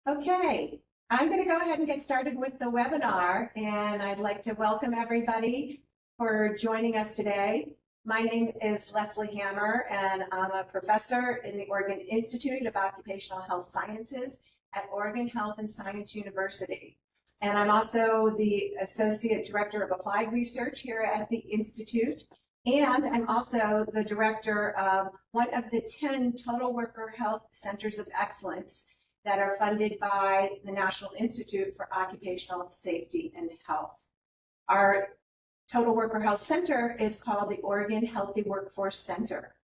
Okay, I'm going to go ahead and get started with the webinar, and I'd like to welcome everybody for joining us today. My name is Leslie Hammer, and I'm a professor in the Oregon Institute of Occupational Health Sciences at Oregon Health and Science University. And I'm also the Associate Director of Applied Research here at the Institute. And I'm also the director of one of the 10 Total Worker Health Centers of Excellence that are funded by the National Institute for Occupational Safety and Health. Our Total Worker Health Center is called the Oregon Healthy Workforce Center.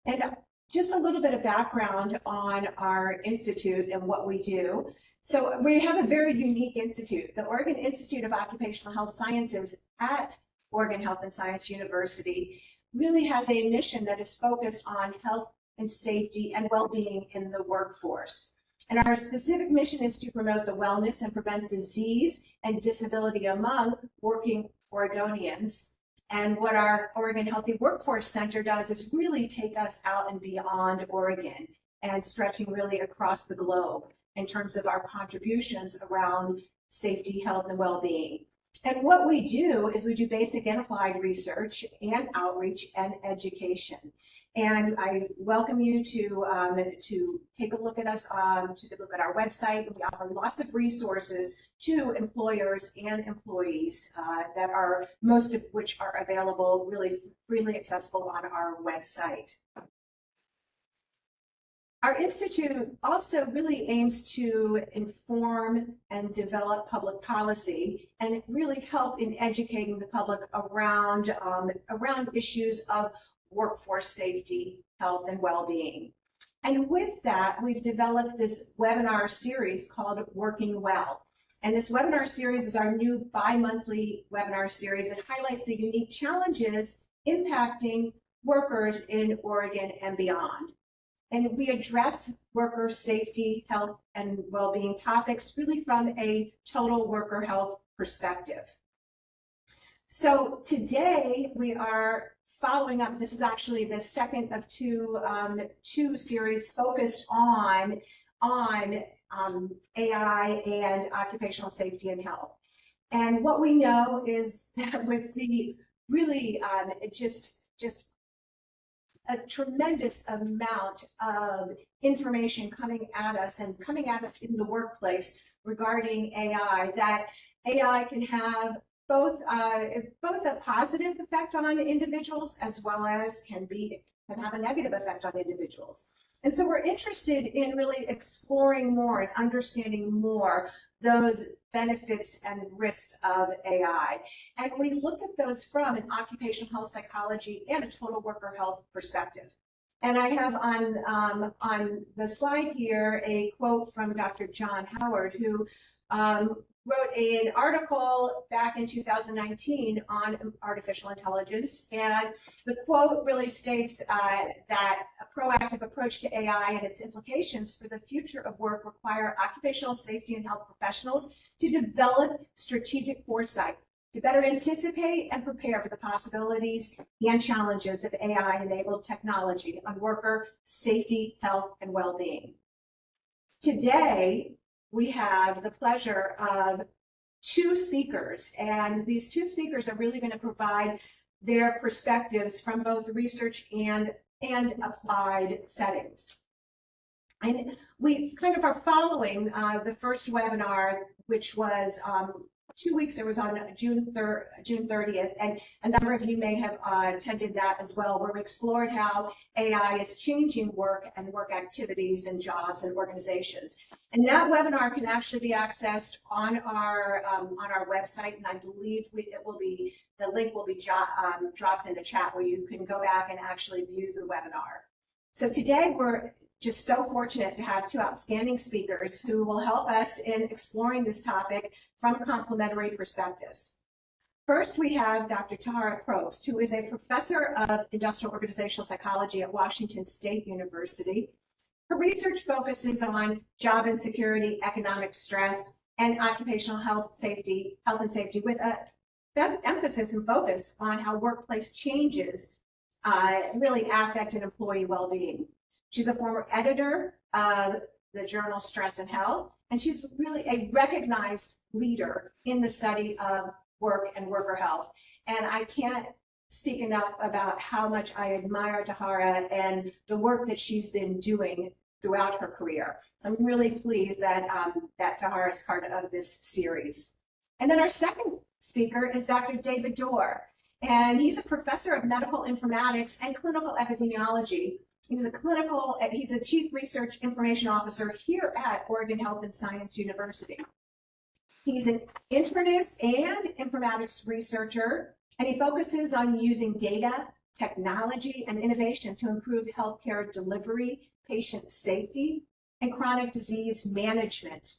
And just a little bit of background on our institute and what we do. So we have a very unique institute. The Oregon Institute of Occupational Health Sciences at Oregon Health and Science University really has a mission that is focused on health and safety and well-being in the workforce. And our specific mission is to promote the wellness and prevent disease and disability among working Oregonians. And what our Oregon Healthy Workforce Center does is really take us out and beyond Oregon and stretching really across the globe in terms of our contributions around safety, health, and well-being. And what we do is we do basic and applied research and outreach and education. And I welcome you to take a look at us, to look at our website. We offer lots of resources to employers and employees that are, most of which are available really freely accessible on our website. Our institute also really aims to inform and develop public policy and really help in educating the public around issues of workforce safety, health, and well-being. And with that, we've developed this webinar series called Working Well. And this webinar series is our new bi-monthly webinar series that highlights the unique challenges impacting workers in Oregon and beyond. And we address worker safety, health, and well-being topics really from a total worker health perspective. So today we are following up. This is actually the second of two series focused on AI and occupational safety and health. And what we know is that with the really just a tremendous amount of information coming at us in the workplace regarding AI, that AI can have both a positive effect on individuals as well as can have a negative effect on individuals. And so we're interested in really exploring more and understanding more those benefits and risks of AI. And we look at those from an occupational health psychology and a total worker health perspective. And I have on the slide here a quote from Dr. John Howard, who wrote an article back in 2019 on artificial intelligence. And the quote really states that a proactive approach to AI and its implications for the future of work require occupational safety and health professionals to develop strategic foresight to better anticipate and prepare for the possibilities and challenges of AI-enabled technology on worker safety, health, and well-being. Today, we have the pleasure of two speakers, and these two speakers are really going to provide their perspectives from both research and applied settings. And we kind of are following the first webinar, which was 2 weeks. It was on June 30th, and a number of you may have attended that as well, where we explored how AI is changing work and work activities and jobs and organizations. And that webinar can actually be accessed on our website, and I believe the link will be dropped in the chat where you can go back and actually view the webinar. So today we're just so fortunate to have two outstanding speakers who will help us in exploring this topic from complementary perspectives. First, we have Dr. Tahira Probst, who is a professor of industrial organizational psychology at Washington State University. Her research focuses on job insecurity, economic stress, and occupational health and safety with an emphasis and focus on how workplace changes really affect an employee well-being. She's a former editor of the journal Stress and Health, and she's really a recognized leader in the study of work and worker health. And I can't speak enough about how much I admire Tahira and the work that she's been doing throughout her career. So I'm really pleased that, that Tahira is part of this series. And then our second speaker is Dr. David Dorr, and he's a professor of medical informatics and clinical epidemiology. He's a chief research information officer here at Oregon Health and Science University. He's an internist and informatics researcher, and he focuses on using data, technology, and innovation to improve healthcare delivery, patient safety, and chronic disease management.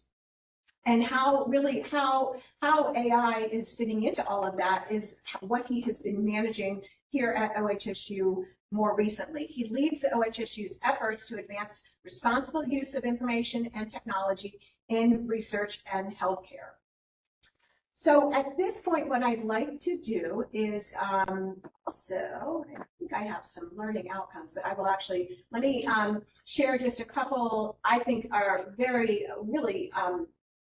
And how AI is fitting into all of that is what he has been managing here at OHSU more recently. He leads the OHSU's efforts to advance responsible use of information and technology in research and healthcare. So at this point, what I'd like to do is also, I think I have some learning outcomes, but I will actually, let me share just a couple, I think are really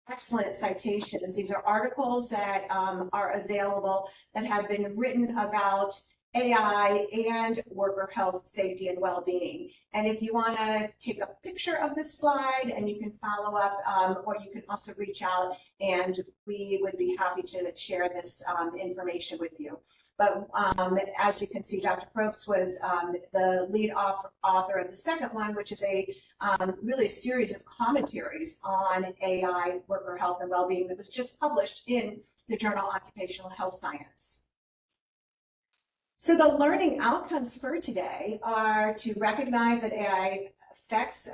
excellent citations. These are articles that are available that have been written about AI and worker health, safety, and well-being. And if you want to take a picture of this slide, and you can follow up, or you can also reach out, and we would be happy to share this information with you. But as you can see, Dr. Probst was the lead author of the second one, which is a really a series of commentaries on AI, worker health, and well-being that was just published in the journal Occupational Health Science. So the learning outcomes for today are to recognize that AI effects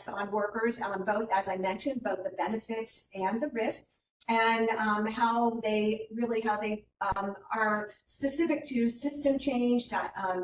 on workers, both, as I mentioned, both the benefits and the risks, and how they are specific to system change,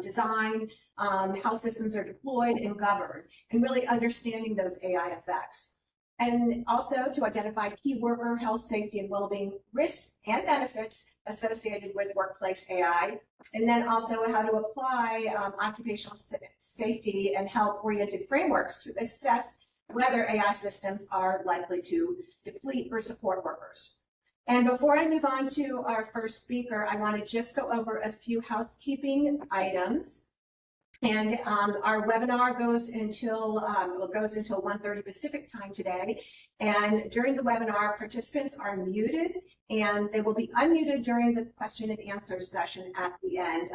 design, how systems are deployed and governed, and really understanding those AI effects. And also to identify key worker health, safety, and well-being risks and benefits associated with workplace AI. And then also how to apply occupational safety and health-oriented frameworks to assess whether AI systems are likely to deplete or support workers. And before I move on to our first speaker, I want to just go over a few housekeeping items. And our webinar goes until 1:30 Pacific time today. And during the webinar, participants are muted, and they will be unmuted during the question and answer session at the end.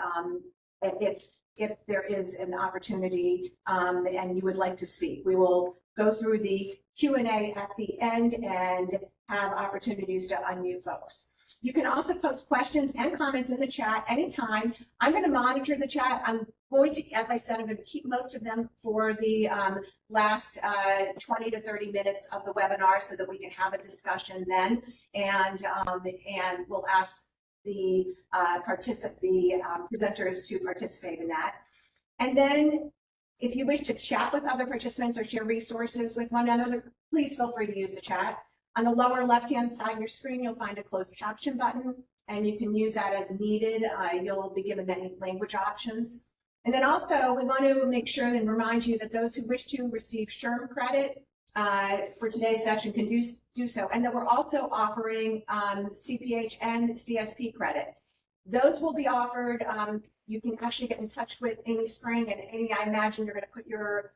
If there is an opportunity and you would like to speak, we will go through the Q&A at the end and have opportunities to unmute folks. You can also post questions and comments in the chat anytime. I'm going to monitor the chat. I'm going to, as I said, I'm going to keep most of them for the last 20 to 30 minutes of the webinar so that we can have a discussion then. And we'll ask the presenters to participate in that. And then if you wish to chat with other participants or share resources with one another, please feel free to use the chat. On the lower left-hand side of your screen, you'll find a closed caption button, and you can use that as needed. You'll be given many language options. And then also, we want to make sure and remind you that those who wish to receive SHRM credit for today's session can do so. And that we're also offering CPH and CSP credit. Those will be offered. You can actually get in touch with Amy Spring, and Amy, I imagine you're going to put your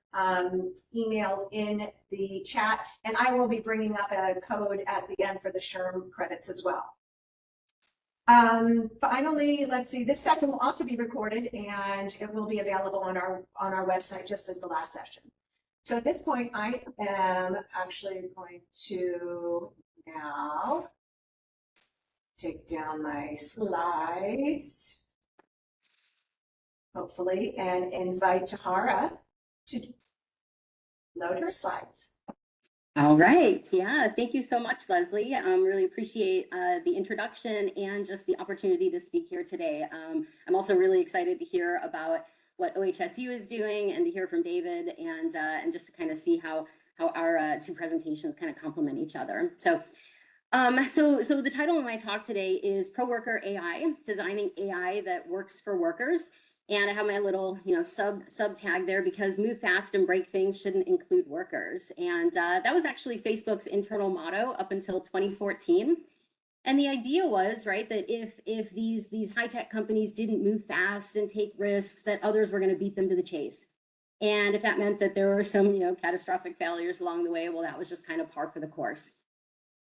email in the chat, and I will be bringing up a code at the end for the SHRM credits as well. Finally, let's see, this session will also be recorded, and it will be available on our website just as the last session. So at this point, I am actually going to now take down my slides, hopefully, and invite Tahira to load her slides. All right. Yeah. Thank you so much, Leslie. Really appreciate the introduction and just the opportunity to speak here today. I'm also really excited to hear about what OHSU is doing and to hear from David and just to kind of see how our two presentations kind of complement each other. So the title of my talk today is Pro Worker AI, Designing AI That Works for Workers. And I have my little, sub tag there because move fast and break things shouldn't include workers. And that was actually Facebook's internal motto up until 2014. And the idea was, right, that if these high-tech companies didn't move fast and take risks, that others were going to beat them to the chase. And if that meant that there were some, catastrophic failures along the way, well, that was just kind of par for the course.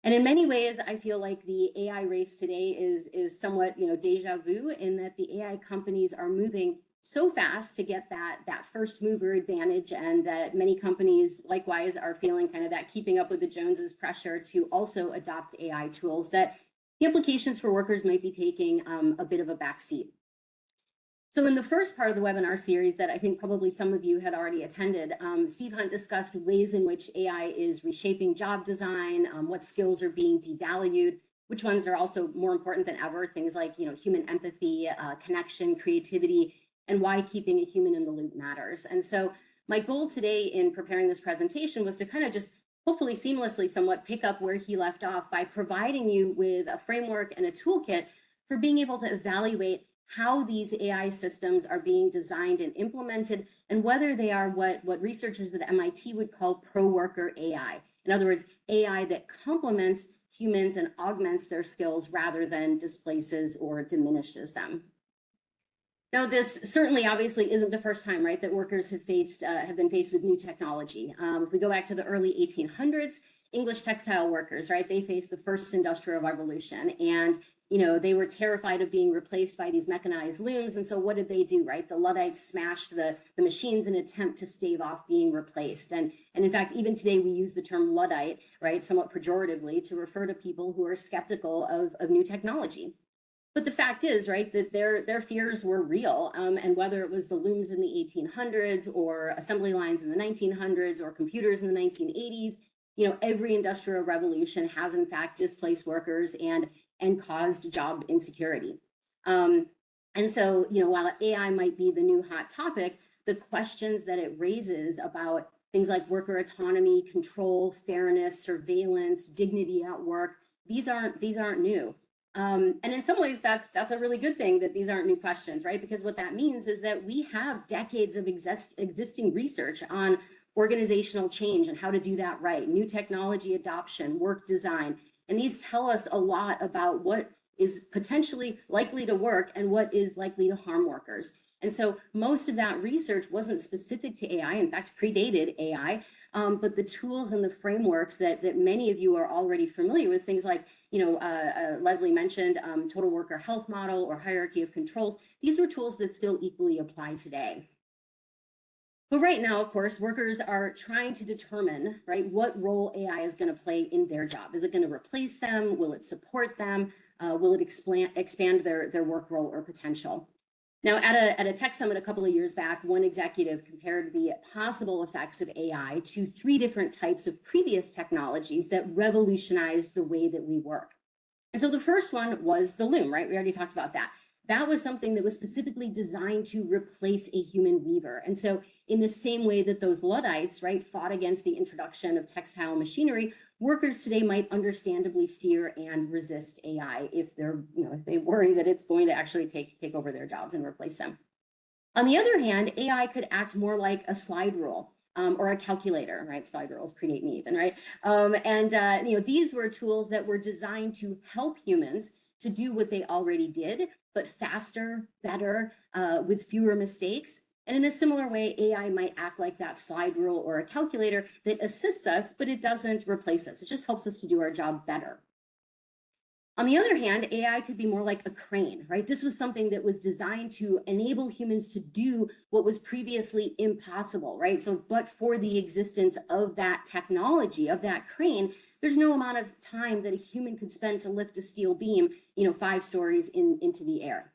And in many ways, I feel like the AI race today is somewhat, deja vu, in that the AI companies are moving so fast to get that first mover advantage, and that many companies likewise are feeling kind of that keeping up with the Joneses pressure to also adopt AI tools, that the implications for workers might be taking a bit of a backseat. So in the first part of the webinar series that I think probably some of you had already attended, Steve Hunt discussed ways in which AI is reshaping job design, what skills are being devalued, which ones are also more important than ever, things like human empathy, connection, creativity, and why keeping a human in the loop matters. And so my goal today in preparing this presentation was to kind of just hopefully seamlessly somewhat pick up where he left off by providing you with a framework and a toolkit for being able to evaluate how these AI systems are being designed and implemented, and whether they are what researchers at MIT would call pro-worker AI. In other words, AI that complements humans and augments their skills rather than displaces or diminishes them. Now, this certainly obviously isn't the first time, right, that workers have been faced with new technology. If we go back to the early 1800s, English textile workers, right, they faced the first industrial revolution, and they were terrified of being replaced by these mechanized looms. And so what did they do, right? The Luddites smashed the machines in an attempt to stave off being replaced. And in fact, even today we use the term Luddite, right, somewhat pejoratively to refer to people who are skeptical of new technology. But the fact is, right, that their fears were real. And whether it was the looms in the 1800s or assembly lines in the 1900s or computers in the 1980s, every industrial revolution has in fact displaced workers and caused job insecurity. And so, while AI might be the new hot topic, the questions that it raises about things like worker autonomy, control, fairness, surveillance, dignity at work, these aren't new. And in some ways, that's a really good thing that these aren't new questions, right? Because what that means is that we have decades of existing research on organizational change and how to do that right, new technology adoption, work design. And these tell us a lot about what is potentially likely to work and what is likely to harm workers. And so most of that research wasn't specific to AI, in fact, predated AI, but the tools and the frameworks that many of you are already familiar with, things like, Leslie mentioned, total worker health model or hierarchy of controls, these are tools that still equally apply today. But right now, of course, workers are trying to determine, right, what role AI is going to play in their job. Is it going to replace them? Will it support them? Will it expand their work role or potential? Now, at a tech summit a couple of years back, one executive compared the possible effects of AI to 3 different types of previous technologies that revolutionized the way that we work. And so the first one was the loom, right? We already talked about that. That was something that was specifically designed to replace a human weaver. And so in the same way that those Luddites, right, fought against the introduction of textile machinery, workers today might understandably fear and resist AI if they worry that it's going to actually take over their jobs and replace them. On the other hand, AI could act more like a slide rule or a calculator, right? Slide rules predate me even, right? These were tools that were designed to help humans to do what they already did, but faster, better, with fewer mistakes. And in a similar way, AI might act like that slide rule or a calculator that assists us, but it doesn't replace us. It just helps us to do our job better. On the other hand, AI could be more like a crane, right? This was something that was designed to enable humans to do what was previously impossible, right? So, but for the existence of that technology, of that crane, there's no amount of time that a human could spend to lift a steel beam, 5 stories into the air.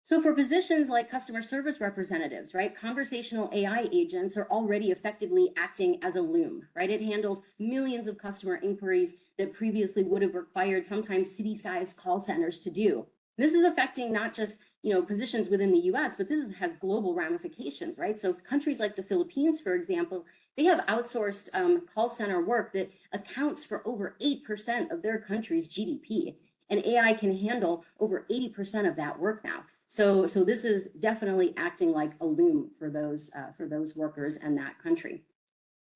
So for positions like customer service representatives, right, conversational AI agents are already effectively acting as a loom, right? It handles millions of customer inquiries that previously would have required sometimes city-sized call centers to do. This is affecting not just, positions within the US, but this has global ramifications, right? So countries like the Philippines, for example, they have outsourced call center work that accounts for over 8% of their country's GDP. And AI can handle over 80% of that work now. So this is definitely acting like a loom for those workers and that country.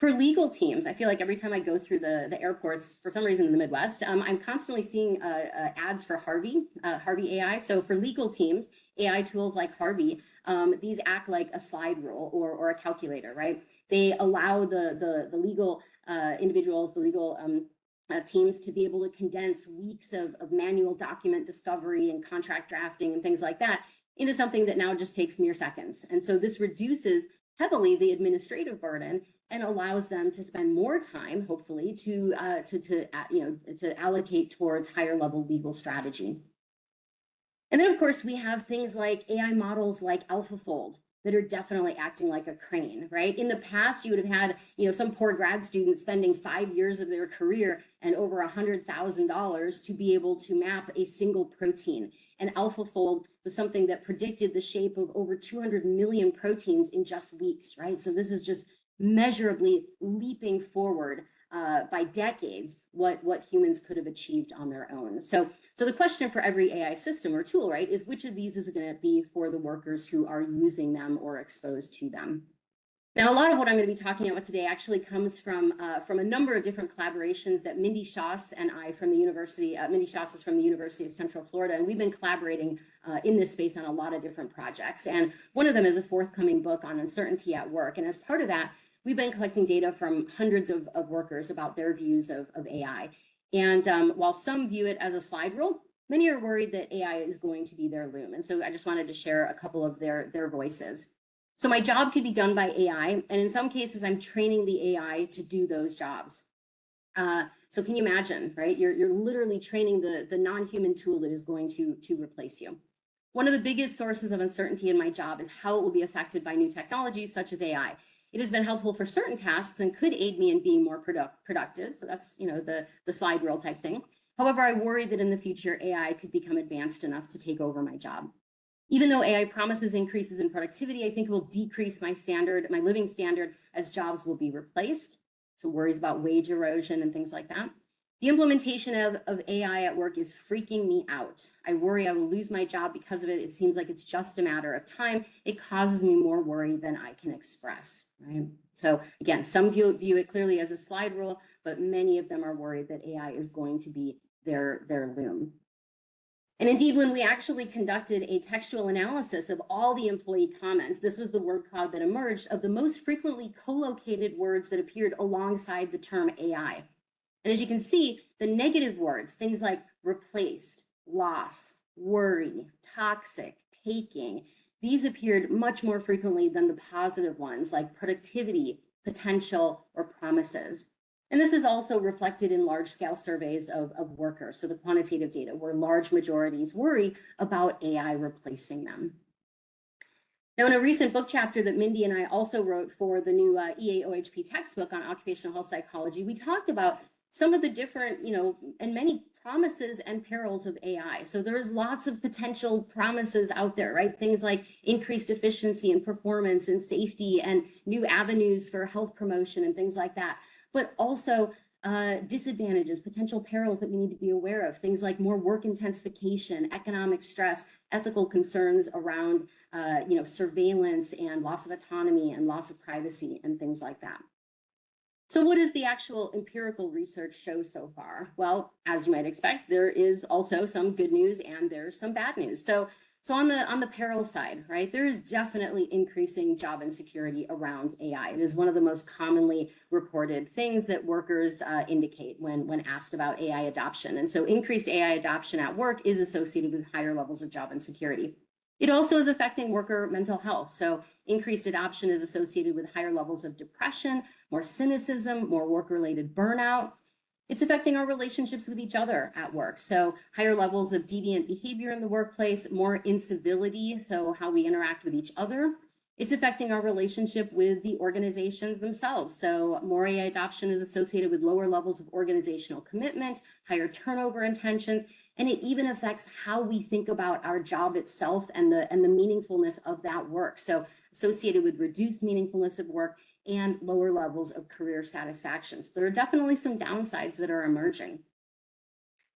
For legal teams, I feel like every time I go through the airports, for some reason in the Midwest, I'm constantly seeing ads for Harvey AI. So for legal teams, AI tools like Harvey, these act like a slide rule or a calculator, right? They allow the legal individuals, the legal teams to be able to condense weeks of manual document discovery and contract drafting and things like that into something that now just takes mere seconds. And so this reduces heavily the administrative burden and allows them to spend more time, hopefully, to allocate towards higher level legal strategy. And then, of course, we have things like AI models like AlphaFold that are definitely acting like a crane, right? In the past, you would have had, some poor grad student spending 5 years of their career and over $100,000 to be able to map a single protein. And AlphaFold was something that predicted the shape of over 200 million proteins in just weeks, right? So this is just measurably leaping forward by decades what humans could have achieved on their own. So the question for every AI system or tool, right, is which of these is it going to be for the workers who are using them or exposed to them? Now, a lot of what I'm going to be talking about today actually comes from a number of different collaborations that Mindy Schoss and I from the university, Mindy Schoss is from the University of Central Florida, and we've been collaborating in this space on a lot of different projects. And one of them is a forthcoming book on uncertainty at work. And as part of that, we've been collecting data from hundreds of workers about their views of AI. And while some view it as a slide rule, many are worried that AI is going to be their loom. And so I just wanted to share a couple of their voices. So my job could be done by AI, and in some cases, I'm training the AI to do those jobs. So can you imagine, right? You're literally training the non-human tool that is going to replace you. One of the biggest sources of uncertainty in my job is how it will be affected by new technologies such as AI. It has been helpful for certain tasks and could aid me in being more productive. So that's, the slide rule type thing. However, I worry that in the future, AI could become advanced enough to take over my job. Even though AI promises increases in productivity, I think it will decrease my living standard, as jobs will be replaced. So worries about wage erosion and things like that. The implementation of AI at work is freaking me out. I worry I will lose my job because of it. It seems like it's just a matter of time. It causes me more worry than I can express, right? So again, some view it clearly as a slide rule, but many of them are worried that AI is going to be their loom. And indeed, when we actually conducted a textual analysis of all the employee comments, this was the word cloud that emerged of the most frequently co-located words that appeared alongside the term AI. And as you can see, the negative words, things like replaced, loss, worry, toxic, taking, these appeared much more frequently than the positive ones like productivity, potential, or promises. And this is also reflected in large-scale surveys of workers, so the quantitative data, where large majorities worry about AI replacing them. Now, in a recent book chapter that Mindy and I also wrote for the new EAOHP textbook on occupational health psychology, we talked about some of the different, and many promises and perils of AI. So there's lots of potential promises out there, right? Things like increased efficiency and performance and safety and new avenues for health promotion and things like that. But also disadvantages, potential perils that we need to be aware of, things like more work intensification, economic stress, ethical concerns around surveillance and loss of autonomy and loss of privacy and things like that. So what does the actual empirical research show so far? Well, as you might expect, there is also some good news and there's some bad news. So on the peril side, right, there is definitely increasing job insecurity around AI. It is one of the most commonly reported things that workers indicate when asked about AI adoption. And so increased AI adoption at work is associated with higher levels of job insecurity. It also is affecting worker mental health. So increased adoption is associated with higher levels of depression, more cynicism, more work-related burnout. It's affecting our relationships with each other at work. So higher levels of deviant behavior in the workplace, more incivility, so how we interact with each other. It's affecting our relationship with the organizations themselves. So more AI adoption is associated with lower levels of organizational commitment, higher turnover intentions, and it even affects how we think about our job itself and the meaningfulness of that work. So associated with reduced meaningfulness of work and lower levels of career satisfaction. So there are definitely some downsides that are emerging.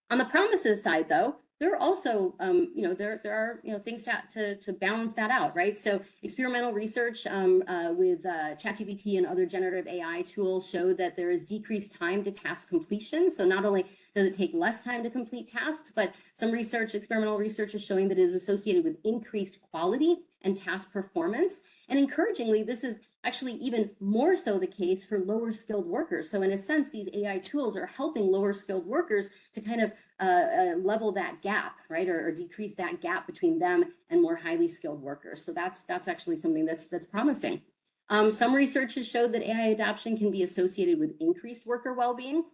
On the promises side, though, there are also, there are, things to balance that out, right? So experimental research with ChatGPT and other generative AI tools show that there is decreased time to task completion. So not only does it take less time to complete tasks, but some experimental research is showing that it is associated with increased quality and task performance. And encouragingly, this is actually even more so the case for lower skilled workers. So in a sense, these AI tools are helping lower skilled workers to kind of level that gap, right, or decrease that gap between them and more highly skilled workers. So that's actually something that's promising. Some research has showed that AI adoption can be associated with increased worker well-being,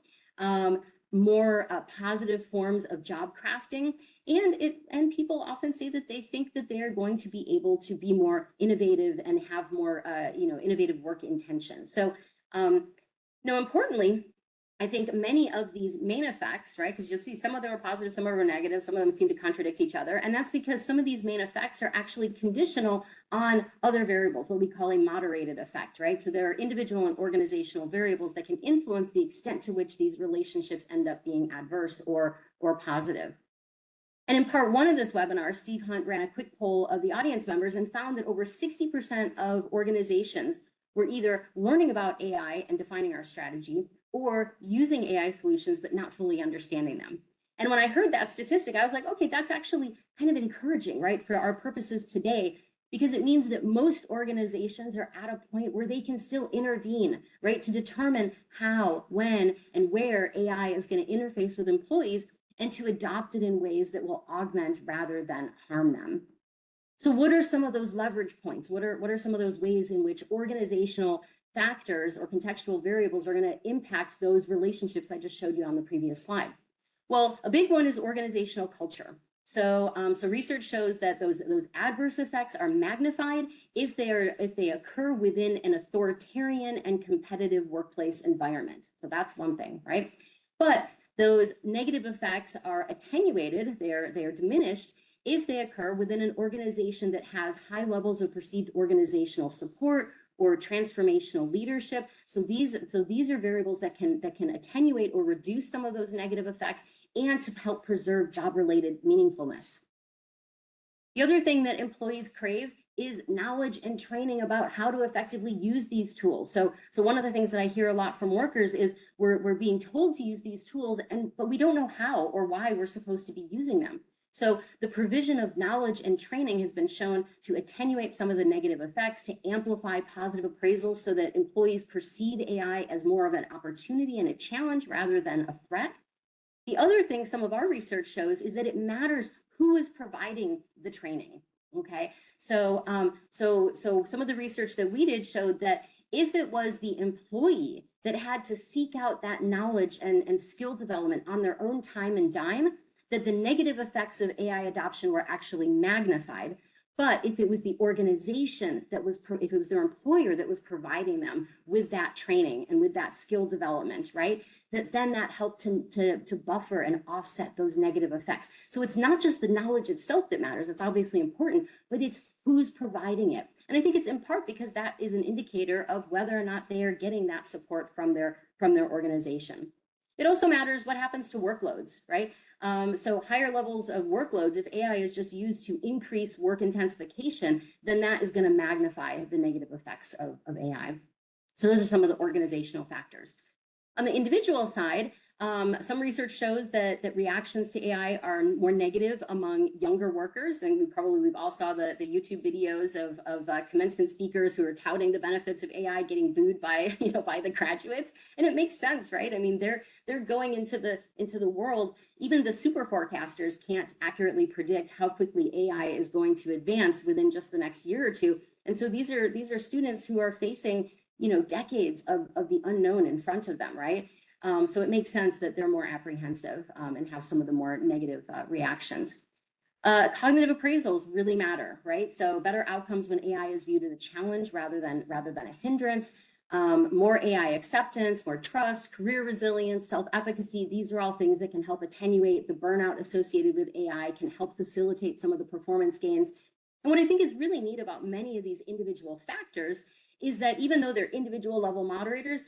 more positive forms of job crafting, and people often say that they think that they are going to be able to be more innovative and have more innovative work intentions. So importantly, I think many of these main effects, right, because you'll see some of them are positive, some of them are negative, some of them seem to contradict each other. And that's because some of these main effects are actually conditional on other variables, what we call a moderated effect, right? So there are individual and organizational variables that can influence the extent to which these relationships end up being adverse or positive. And in part one of this webinar, Steve Hunt ran a quick poll of the audience members and found that over 60% of organizations were either learning about AI and defining our strategy, or using AI solutions, but not fully understanding them. And when I heard that statistic, I was like, okay, that's actually kind of encouraging, right, for our purposes today, because it means that most organizations are at a point where they can still intervene, right, to determine how, when, and where AI is going to interface with employees and to adopt it in ways that will augment rather than harm them. So what are some of those leverage points? What are some of those ways in which organizational factors or contextual variables are going to impact those relationships I just showed you on the previous slide? Well, a big one is organizational culture. So, research shows that those adverse effects are magnified if they occur within an authoritarian and competitive workplace environment. So that's one thing, right? But those negative effects are attenuated, they are diminished if they occur within an organization that has high levels of perceived organizational support or transformational leadership. So these are variables that can attenuate or reduce some of those negative effects and to help preserve job-related meaningfulness. The other thing that employees crave is knowledge and training about how to effectively use these tools. So one of the things that I hear a lot from workers is we're being told to use these tools, but we don't know how or why we're supposed to be using them. So the provision of knowledge and training has been shown to attenuate some of the negative effects, to amplify positive appraisals so that employees perceive AI as more of an opportunity and a challenge rather than a threat. The other thing some of our research shows is that it matters who is providing the training. Okay, so some of the research that we did showed that if it was the employee that had to seek out that knowledge and skill development on their own time and dime, that the negative effects of AI adoption were actually magnified. But if it was the organization if it was their employer that was providing them with that training and with that skill development, right, then that helped to buffer and offset those negative effects. So it's not just the knowledge itself that matters, it's obviously important, but it's who's providing it. And I think it's in part because that is an indicator of whether or not they are getting that support from their organization. It also matters what happens to workloads, right? So higher levels of workloads, if AI is just used to increase work intensification, then that is going to magnify the negative effects of AI. So those are some of the organizational factors. On the individual side, some research shows that reactions to AI are more negative among younger workers, and we've all saw the YouTube videos of commencement speakers who are touting the benefits of AI getting booed by by the graduates, and it makes sense, right? I mean, they're going into the world. Even the super forecasters can't accurately predict how quickly AI is going to advance within just the next year or two, and so these are students who are facing decades of the unknown in front of them, right? So it makes sense that they're more apprehensive and have some of the more negative reactions. Cognitive appraisals really matter, right? So better outcomes when AI is viewed as a challenge rather than a hindrance. More AI acceptance, more trust, career resilience, self-efficacy. These are all things that can help attenuate the burnout associated with AI, can help facilitate some of the performance gains. And what I think is really neat about many of these individual factors is that even though they're individual level moderators,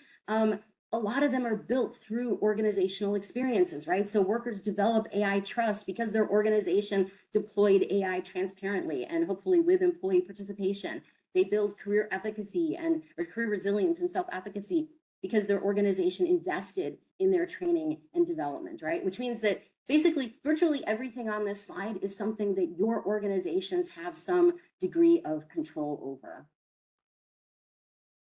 a lot of them are built through organizational experiences, right? So workers develop AI trust because their organization deployed AI transparently and hopefully with employee participation. They build career efficacy or career resilience and self-efficacy because their organization invested in their training and development, right? Which means that basically virtually everything on this slide is something that your organizations have some degree of control over.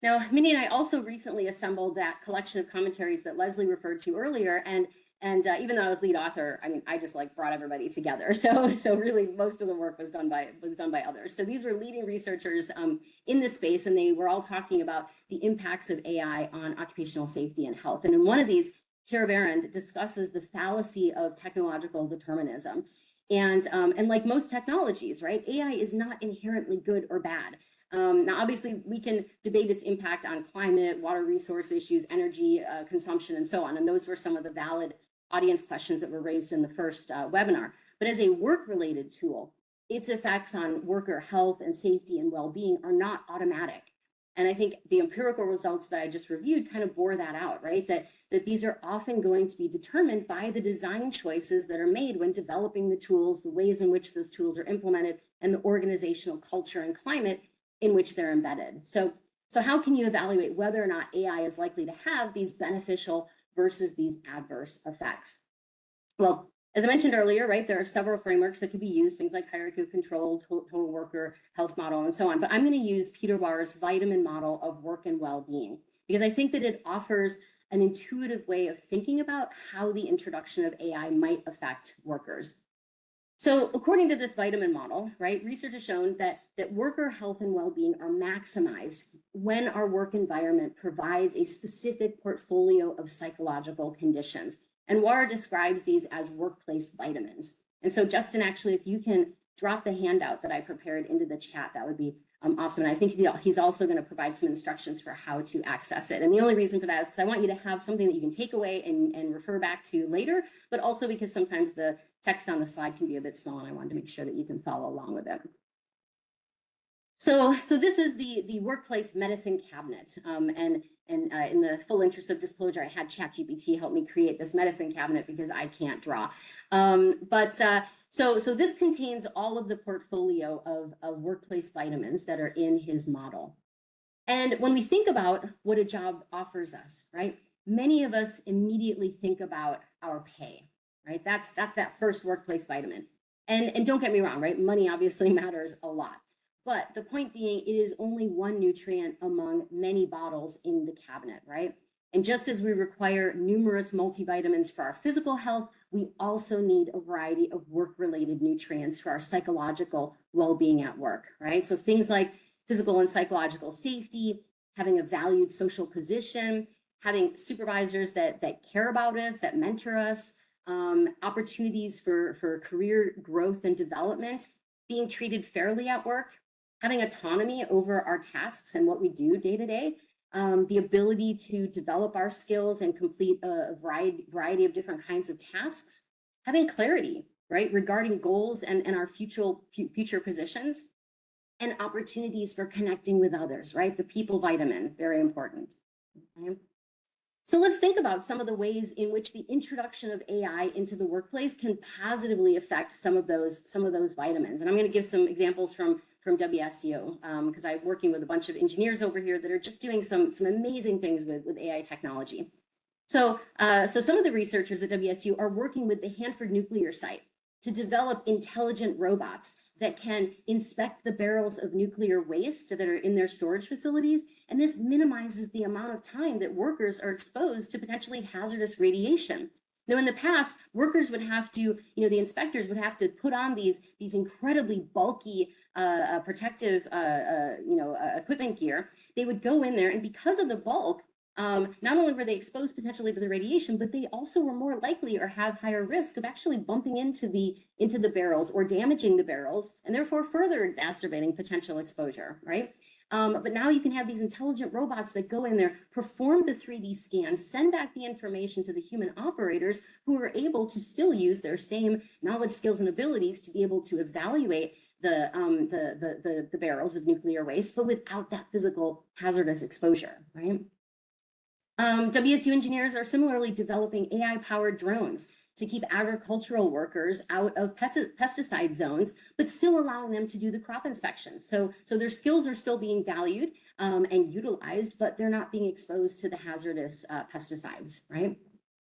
Now, Minnie and I also recently assembled that collection of commentaries that Leslie referred to earlier, and even though I was lead author, I mean, I just like brought everybody together. So really, most of the work was done by others. So these were leading researchers in this space, and they were all talking about the impacts of AI on occupational safety and health. And in one of these, Tahira Probst discusses the fallacy of technological determinism, and like most technologies, right, AI is not inherently good or bad. Now, obviously, we can debate its impact on climate, water resource issues, energy consumption, and so on. And those were some of the valid audience questions that were raised in the first webinar. But as a work-related tool, its effects on worker health and safety and well-being are not automatic. And I think the empirical results that I just reviewed kind of bore that out, right? That these are often going to be determined by the design choices that are made when developing the tools, the ways in which those tools are implemented, and the organizational culture and climate in which they're embedded. So how can you evaluate whether or not AI is likely to have these beneficial versus these adverse effects? Well, as I mentioned earlier, right, there are several frameworks that could be used, things like hierarchy of control, total worker health model, and so on. But I'm going to use Peter Barr's vitamin model of work and well-being, because I think that it offers an intuitive way of thinking about how the introduction of AI might affect workers. So according to this vitamin model, right, research has shown that worker health and well-being are maximized when our work environment provides a specific portfolio of psychological conditions. And Warr describes these as workplace vitamins. And so Justin, actually, if you can drop the handout that I prepared into the chat, that would be awesome. And I think he's also going to provide some instructions for how to access it. And the only reason for that is because I want you to have something that you can take away and refer back to later, but also because sometimes the text on the slide can be a bit small, and I wanted to make sure that you can follow along with it. So this is the workplace medicine cabinet, and in the full interest of disclosure, I had ChatGPT help me create this medicine cabinet because I can't draw. So this contains all of the portfolio of workplace vitamins that are in his model. And when we think about what a job offers us, right, many of us immediately think about our pay. Right, that's that first workplace vitamin. And don't get me wrong, right? Money obviously matters a lot. But the point being, it is only one nutrient among many bottles in the cabinet, right? And just as we require numerous multivitamins for our physical health, we also need a variety of work-related nutrients for our psychological well-being at work, right? So things like physical and psychological safety, having a valued social position, having supervisors that care about us, that mentor us, opportunities for career growth and development, being treated fairly at work, having autonomy over our tasks and what we do day to day, the ability to develop our skills and complete a variety of different kinds of tasks, having clarity, right, regarding goals and our future positions, and opportunities for connecting with others, right? The people vitamin, very important. Okay. So let's think about some of the ways in which the introduction of AI into the workplace can positively affect some of those vitamins. And I'm going to give some examples from WSU because I'm working with a bunch of engineers over here that are just doing some amazing things with AI technology. So some of the researchers at WSU are working with the Hanford nuclear site to develop intelligent robots that can inspect the barrels of nuclear waste that are in their storage facilities. And this minimizes the amount of time that workers are exposed to potentially hazardous radiation. Now, in the past, workers would have to, the inspectors would have to put on these incredibly bulky protective, equipment gear. They would go in there, and because of the bulk, not only were they exposed potentially to the radiation, but they also were more likely or have higher risk of actually bumping into the barrels or damaging the barrels, and therefore further exacerbating potential exposure, right? But now you can have these intelligent robots that go in there, perform the 3D scans, send back the information to the human operators who are able to still use their same knowledge, skills, and abilities to be able to evaluate the barrels of nuclear waste, but without that physical hazardous exposure, right? WSU engineers are similarly developing AI-powered drones to keep agricultural workers out of pesticide zones, but still allowing them to do the crop inspections. So their skills are still being valued and utilized, but they're not being exposed to the hazardous pesticides, right?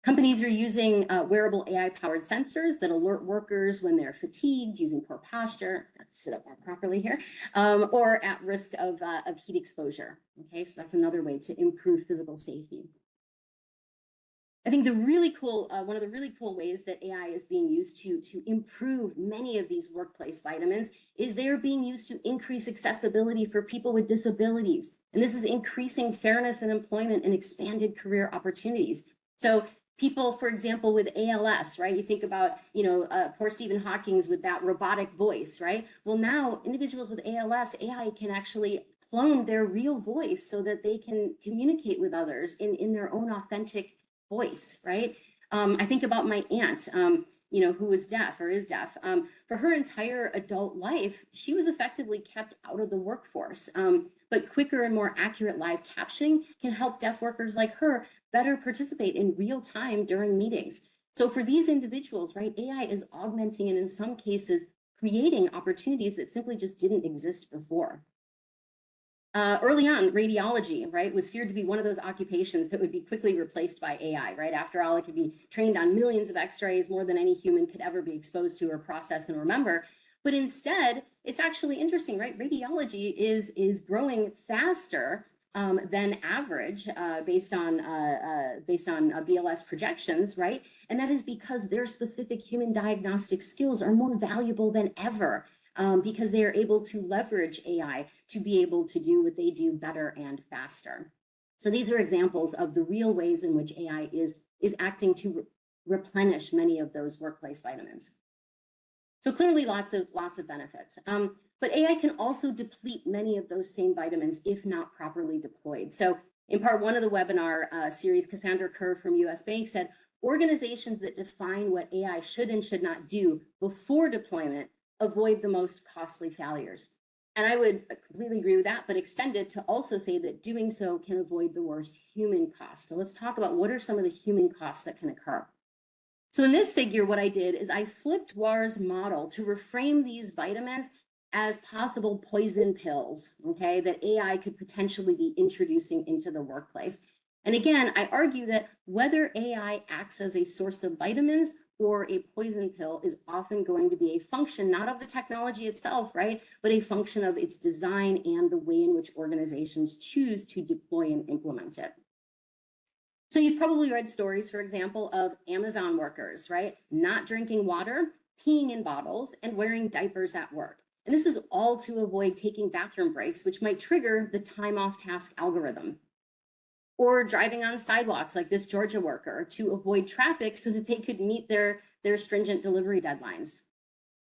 Companies are using wearable AI-powered sensors that alert workers when they're fatigued, using poor posture, sit up more properly here, or at risk of heat exposure. Okay, so that's another way to improve physical safety. I think the really cool, one of the really cool ways that AI is being used to improve many of these workplace vitamins is they're being used to increase accessibility for people with disabilities. And this is increasing fairness in employment and expanded career opportunities. So people, for example, with ALS, right? You think about, poor Stephen Hawking's with that robotic voice, right? Well, now individuals with ALS, AI can actually clone their real voice so that they can communicate with others in their own authentic voice, right? I think about my aunt, who was deaf or is deaf. For her entire adult life, she was effectively kept out of the workforce. But quicker and more accurate live captioning can help deaf workers like her better participate in real time during meetings. So for these individuals, right, AI is augmenting and in some cases creating opportunities that simply just didn't exist before. Early on, radiology, right, was feared to be one of those occupations that would be quickly replaced by AI, right? After all, it could be trained on millions of x-rays, more than any human could ever be exposed to or process and remember. But instead, it's actually interesting, right? Radiology is growing faster than average based on BLS projections, right? And that is because their specific human diagnostic skills are more valuable than ever. Because they are able to leverage AI to be able to do what they do better and faster. So these are examples of the real ways in which AI is acting to replenish many of those workplace vitamins. So clearly lots of benefits. But AI can also deplete many of those same vitamins if not properly deployed. So in part one of the webinar series, Cassandra Kerr from US Bank said, organizations that define what AI should and should not do before deployment avoid the most costly failures. And I would completely agree with that, but extend it to also say that doing so can avoid the worst human costs. So let's talk about what are some of the human costs that can occur. So in this figure, what I did is I flipped War's model to reframe these vitamins as possible poison pills, okay, that AI could potentially be introducing into the workplace. And again, I argue that whether AI acts as a source of vitamins or a poison pill is often going to be a function, not of the technology itself, right, but a function of its design and the way in which organizations choose to deploy and implement it. So you've probably read stories, for example, of Amazon workers, right, not drinking water, peeing in bottles, and wearing diapers at work. And this is all to avoid taking bathroom breaks, which might trigger the time off task algorithm. Or driving on sidewalks like this Georgia worker to avoid traffic so that they could meet their stringent delivery deadlines.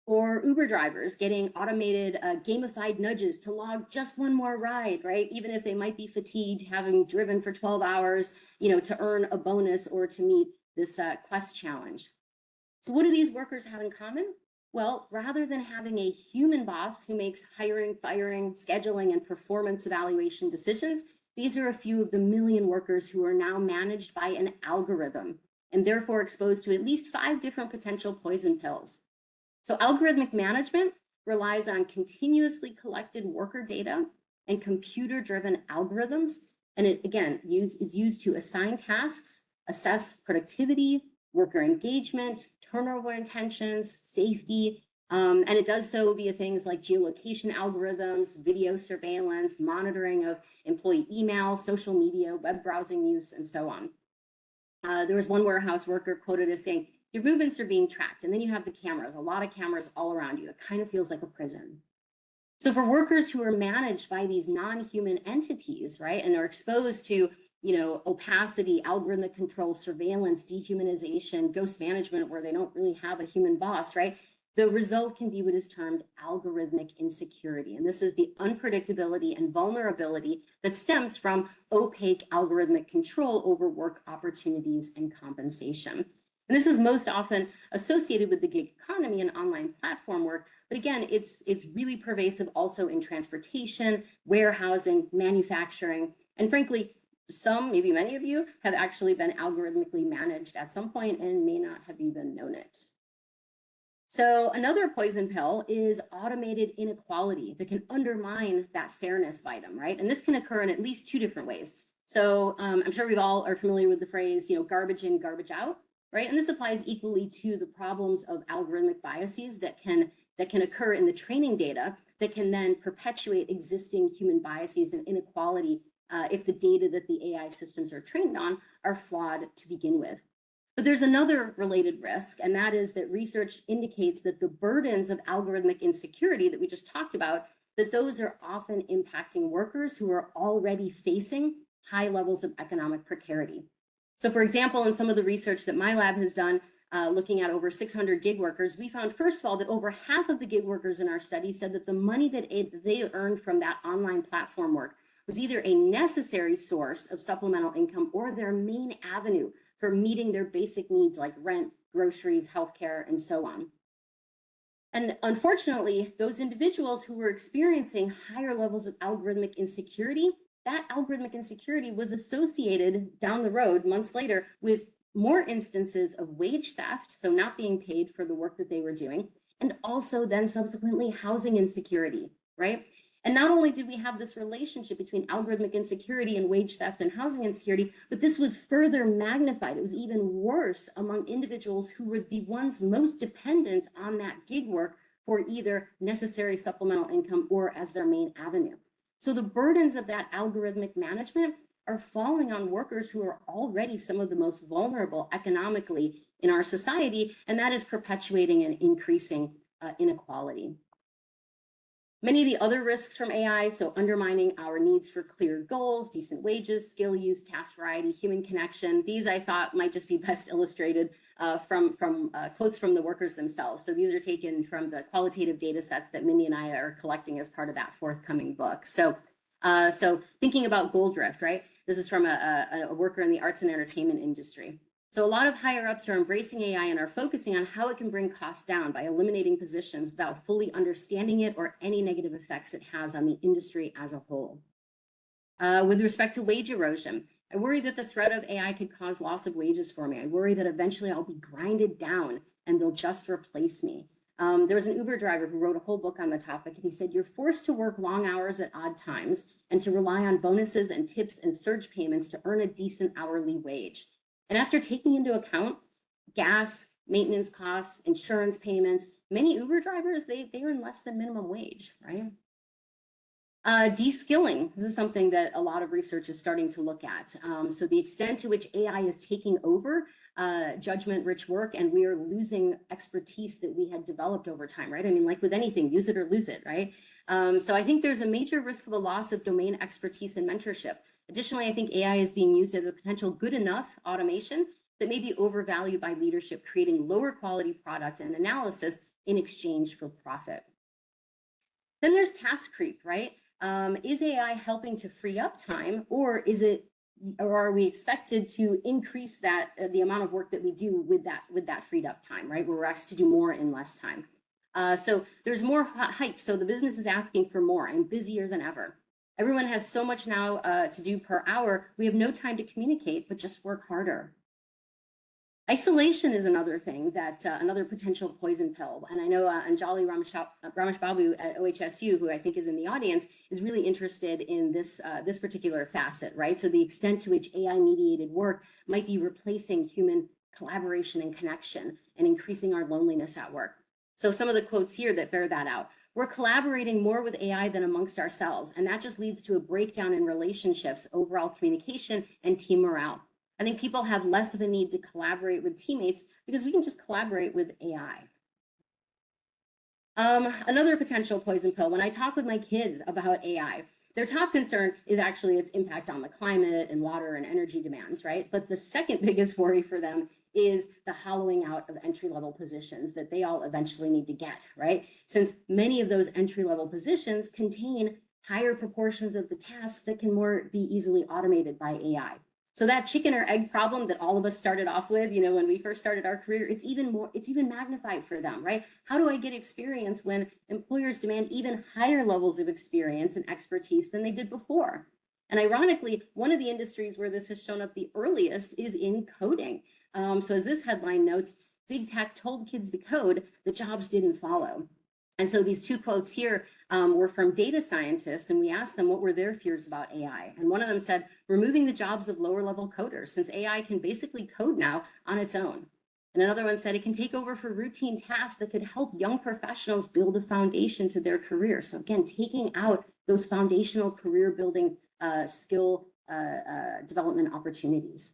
Or Uber drivers getting automated gamified nudges to log just one more ride, right? Even if they might be fatigued, having driven for 12 hours, to earn a bonus or to meet this quest challenge. So what do these workers have in common? Well, rather than having a human boss who makes hiring, firing, scheduling, and performance evaluation decisions, these are a few of the million workers who are now managed by an algorithm and therefore exposed to at least 5 different potential poison pills. So algorithmic management relies on continuously collected worker data and computer-driven algorithms. And it, again, is used to assign tasks, assess productivity, worker engagement, turnover intentions, safety, and it does so via things like geolocation algorithms, video surveillance, monitoring of employee email, social media, web browsing use, and so on. There was one warehouse worker quoted as saying, your movements are being tracked, and then you have the cameras, a lot of cameras all around you. It kind of feels like a prison. So for workers who are managed by these non-human entities, right, and are exposed to opacity, algorithmic control, surveillance, dehumanization, ghost management, where they don't really have a human boss, right? The result can be what is termed algorithmic insecurity. And this is the unpredictability and vulnerability that stems from opaque algorithmic control over work opportunities and compensation. And this is most often associated with the gig economy and online platform work. But again, it's really pervasive also in transportation, warehousing, manufacturing, and frankly, some, maybe many of you, have actually been algorithmically managed at some point and may not have even known it. So another poison pill is automated inequality that can undermine that fairness item, right? And this can occur in at least two different ways. So I'm sure we all are familiar with the phrase, garbage in, garbage out, right? And this applies equally to the problems of algorithmic biases that can occur in the training data that can then perpetuate existing human biases and inequality if the data that the AI systems are trained on are flawed to begin with. But there's another related risk, and that is that research indicates that the burdens of algorithmic insecurity that we just talked about, that those are often impacting workers who are already facing high levels of economic precarity. So for example, in some of the research that my lab has done, looking at over 600 gig workers, we found, first of all, that over half of the gig workers in our study said that the money that they earned from that online platform work was either a necessary source of supplemental income or their main avenue for meeting their basic needs like rent, groceries, healthcare, and so on. And unfortunately, those individuals who were experiencing higher levels of algorithmic insecurity, that algorithmic insecurity was associated down the road, months later, with more instances of wage theft, so not being paid for the work that they were doing, and also then subsequently housing insecurity, right? And not only did we have this relationship between algorithmic insecurity and wage theft and housing insecurity, but this was further magnified. It was even worse among individuals who were the ones most dependent on that gig work for either necessary supplemental income or as their main avenue. So the burdens of that algorithmic management are falling on workers who are already some of the most vulnerable economically in our society, and that is perpetuating and increasing inequality. Many of the other risks from AI, so undermining our needs for clear goals, decent wages, skill use, task variety, human connection, these I thought might just be best illustrated from quotes from the workers themselves. So these are taken from the qualitative data sets that Mindy and I are collecting as part of that forthcoming book. So thinking about goal drift, right? This is from a worker in the arts and entertainment industry. So a lot of higher ups are embracing AI and are focusing on how it can bring costs down by eliminating positions without fully understanding it or any negative effects it has on the industry as a whole. With respect to wage erosion, I worry that the threat of AI could cause loss of wages for me. I worry that eventually I'll be grinded down and they'll just replace me. There was an Uber driver who wrote a whole book on the topic, and he said, you're forced to work long hours at odd times and to rely on bonuses and tips and surge payments to earn a decent hourly wage. And after taking into account gas, maintenance costs, insurance payments, many Uber drivers, they earn less than minimum wage, right? De-skilling, this is something that a lot of research is starting to look at. So the extent to which AI is taking over judgment-rich work, and we are losing expertise that we had developed over time, right? I mean, like with anything, use it or lose it, right? So I think there's a major risk of a loss of domain expertise and mentorship. Additionally, I think AI is being used as a potential good enough automation that may be overvalued by leadership, creating lower quality product and analysis in exchange for profit. Then there's task creep, right? Is AI helping to free up time, or are we expected to increase that the amount of work that we do with that freed up time, right? Where we're asked to do more in less time. So there's more hype. So the business is asking for more and busier than ever. Everyone has so much now to do per hour. We have no time to communicate, but just work harder. Isolation is another thing that another potential poison pill. And I know Anjali Ramesh Babu at OHSU, who I think is in the audience, is really interested in this particular facet, right? So the extent to which AI-mediated work might be replacing human collaboration and connection and increasing our loneliness at work. So some of the quotes here that bear that out. We're collaborating more with AI than amongst ourselves, and that just leads to a breakdown in relationships, overall communication, and team morale. I think people have less of a need to collaborate with teammates because we can just collaborate with AI. Another potential poison pill, when I talk with my kids about AI, their top concern is actually its impact on the climate and water and energy demands, right? But the second biggest worry for them is the hollowing out of entry-level positions that they all eventually need to get, right? Since many of those entry-level positions contain higher proportions of the tasks that can be easily automated by AI. So that chicken or egg problem that all of us started off with, when we first started our career, it's even magnified for them, right? How do I get experience when employers demand even higher levels of experience and expertise than they did before? And ironically, one of the industries where this has shown up the earliest is in coding. So as this headline notes, big tech told kids to code, the jobs didn't follow. And so these two quotes here were from data scientists, and we asked them what were their fears about AI. And one of them said, removing the jobs of lower level coders, since AI can basically code now on its own. And another one said it can take over for routine tasks that could help young professionals build a foundation to their career. So again, taking out those foundational career building skill development opportunities.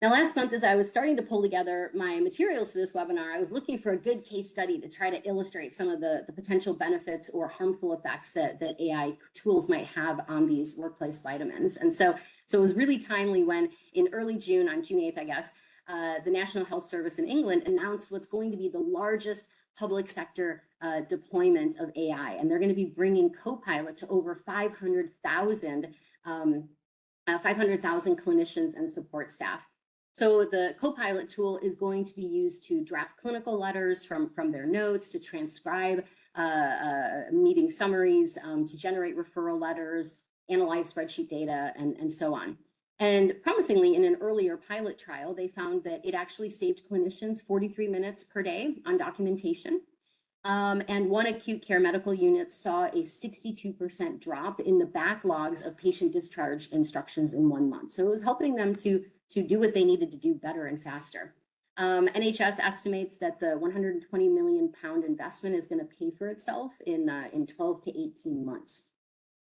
Now, last month, as I was starting to pull together my materials for this webinar, I was looking for a good case study to try to illustrate some of the potential benefits or harmful effects that AI tools might have on these workplace vitamins. And so it was really timely when in early June, on June 8th, I guess, the National Health Service in England announced what's going to be the largest public sector deployment of AI. And they're going to be bringing Copilot to over 500,000 clinicians and support staff. So the Copilot tool is going to be used to draft clinical letters from their notes, to transcribe meeting summaries, to generate referral letters, analyze spreadsheet data, and so on. And promisingly, in an earlier pilot trial, they found that it actually saved clinicians 43 minutes per day on documentation. And one acute care medical unit saw a 62% drop in the backlogs of patient discharge instructions in 1 month. So it was helping them to do what they needed to do better and faster. NHS estimates that the 120 million pound investment is going to pay for itself in 12 to 18 months.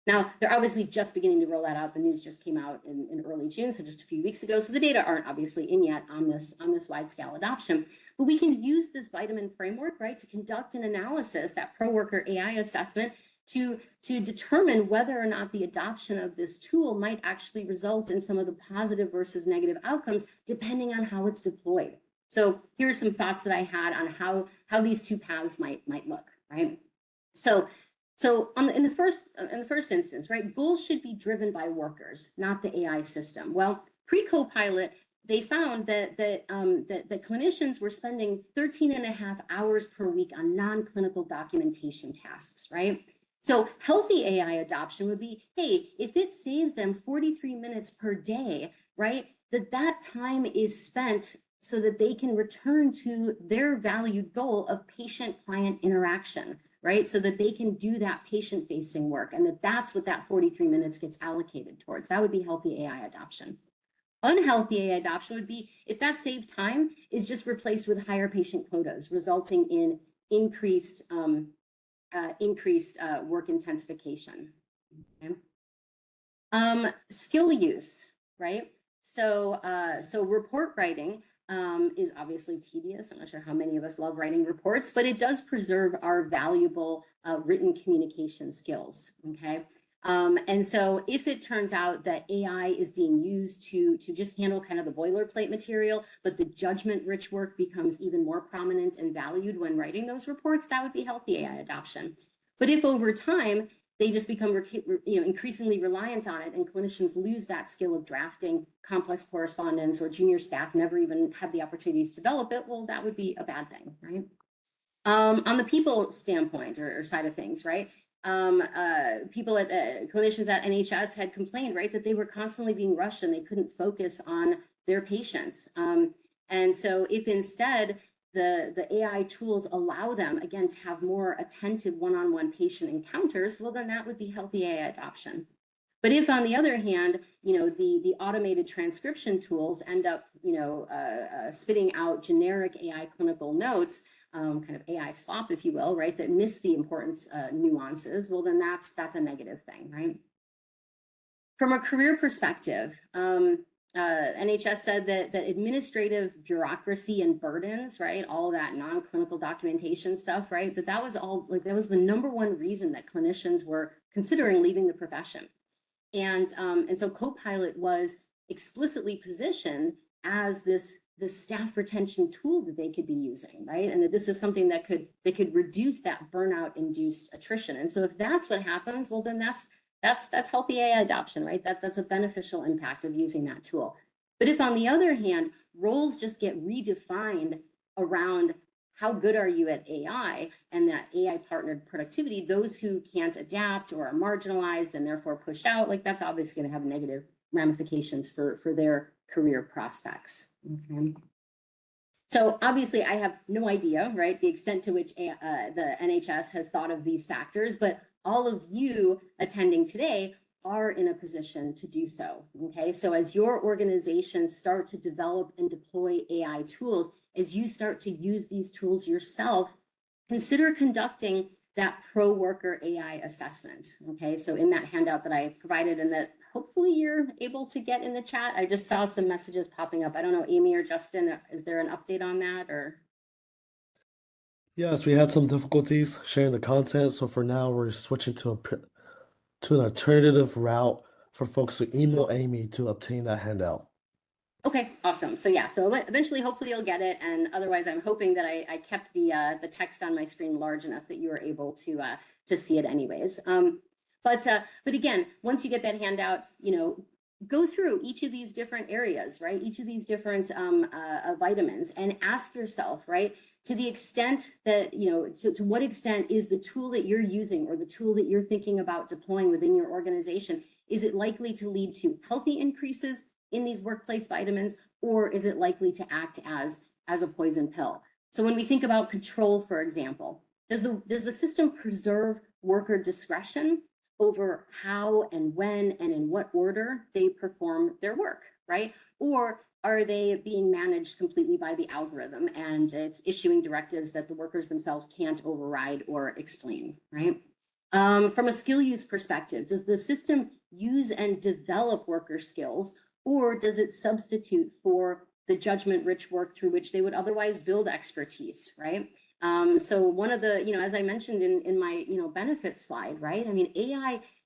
Now, they're obviously just beginning to roll that out. The news just came out in early June, so just a few weeks ago. So the data aren't obviously in yet on this wide-scale adoption. But we can use this vitamin framework, right, to conduct an analysis, that pro-worker AI assessment, to determine whether or not the adoption of this tool might actually result in some of the positive versus negative outcomes, depending on how it's deployed. So here are some thoughts that I had on how these two paths might look, right? So in the first instance, right, goals should be driven by workers, not the AI system. Well, pre-Copilot, they found that clinicians were spending 13.5 hours per week on non-clinical documentation tasks, right? So healthy AI adoption would be, hey, if it saves them 43 minutes per day, right, that time is spent so that they can return to their valued goal of patient-client interaction, right? So that they can do that patient-facing work, and that's what that 43 minutes gets allocated towards. That would be healthy AI adoption. Unhealthy AI adoption would be if that saved time is just replaced with higher patient quotas, resulting in increased work intensification. Okay. Skill use, right? So report writing is obviously tedious. I'm not sure how many of us love writing reports, but it does preserve our valuable written communication skills, okay? And so if it turns out that AI is being used to just handle kind of the boilerplate material, but the judgment-rich work becomes even more prominent and valued when writing those reports, that would be healthy AI adoption. But if over time, they just become increasingly reliant on it, and clinicians lose that skill of drafting complex correspondence, or junior staff never even have the opportunities to develop it, well, that would be a bad thing, right? On the people standpoint or side of things, right? Clinicians at NHS had complained, right, that they were constantly being rushed and they couldn't focus on their patients. And so if instead the AI tools allow them, again, to have more attentive one-on-one patient encounters, well, then that would be healthy AI adoption. But if, on the other hand, the automated transcription tools end up, spitting out generic AI clinical notes, kind of AI slop, if you will, right, that miss the importance nuances, well, then that's a negative thing, right? From a career perspective, NHS said that administrative bureaucracy and burdens, right, all that non-clinical documentation stuff, right, that was the number one reason that clinicians were considering leaving the profession. And so Copilot was explicitly positioned as this staff retention tool that they could be using, right? And that this is something that could reduce that burnout-induced attrition. And so if that's what happens, well, then that's healthy AI adoption, right? That's a beneficial impact of using that tool. But if, on the other hand, roles just get redefined around how good are you at AI and that AI partnered productivity, those who can't adapt or are marginalized and therefore pushed out, like that's obviously going to have negative ramifications for their career prospects. Okay. So obviously I have no idea, right, the extent to which the NHS has thought of these factors, but all of you attending today are in a position to do so, okay? So as your organizations start to develop and deploy AI tools, as you start to use these tools yourself, consider conducting that pro-worker AI assessment, okay? So in that handout that I provided and that hopefully you're able to get in the chat, I just saw some messages popping up. I don't know, Amy or Justin, is there an update on that or? Yes, we had some difficulties sharing the content, so for now we're switching to an alternative route for folks to email Amy to obtain that handout. Okay, awesome. So yeah, so eventually, hopefully you'll get it, and otherwise, I'm hoping that I kept the text on my screen large enough that you were able to see it anyways. But again, once you get that handout, go through each of these different areas, right? Each of these different vitamins, and ask yourself, right? To the extent that, to what extent is the tool that you're using or the tool that you're thinking about deploying within your organization, is it likely to lead to healthy increases in these workplace vitamins, or is it likely to act as a poison pill? So when we think about control, for example, does the system preserve worker discretion over how and when and in what order they perform their work, right? Or are they being managed completely by the algorithm and it's issuing directives that the workers themselves can't override or explain, right? From a skill use perspective, does the system use and develop worker skills, or does it substitute for the judgment-rich work through which they would otherwise build expertise, right? So one of the, as I mentioned in my, benefit slide, right? I mean,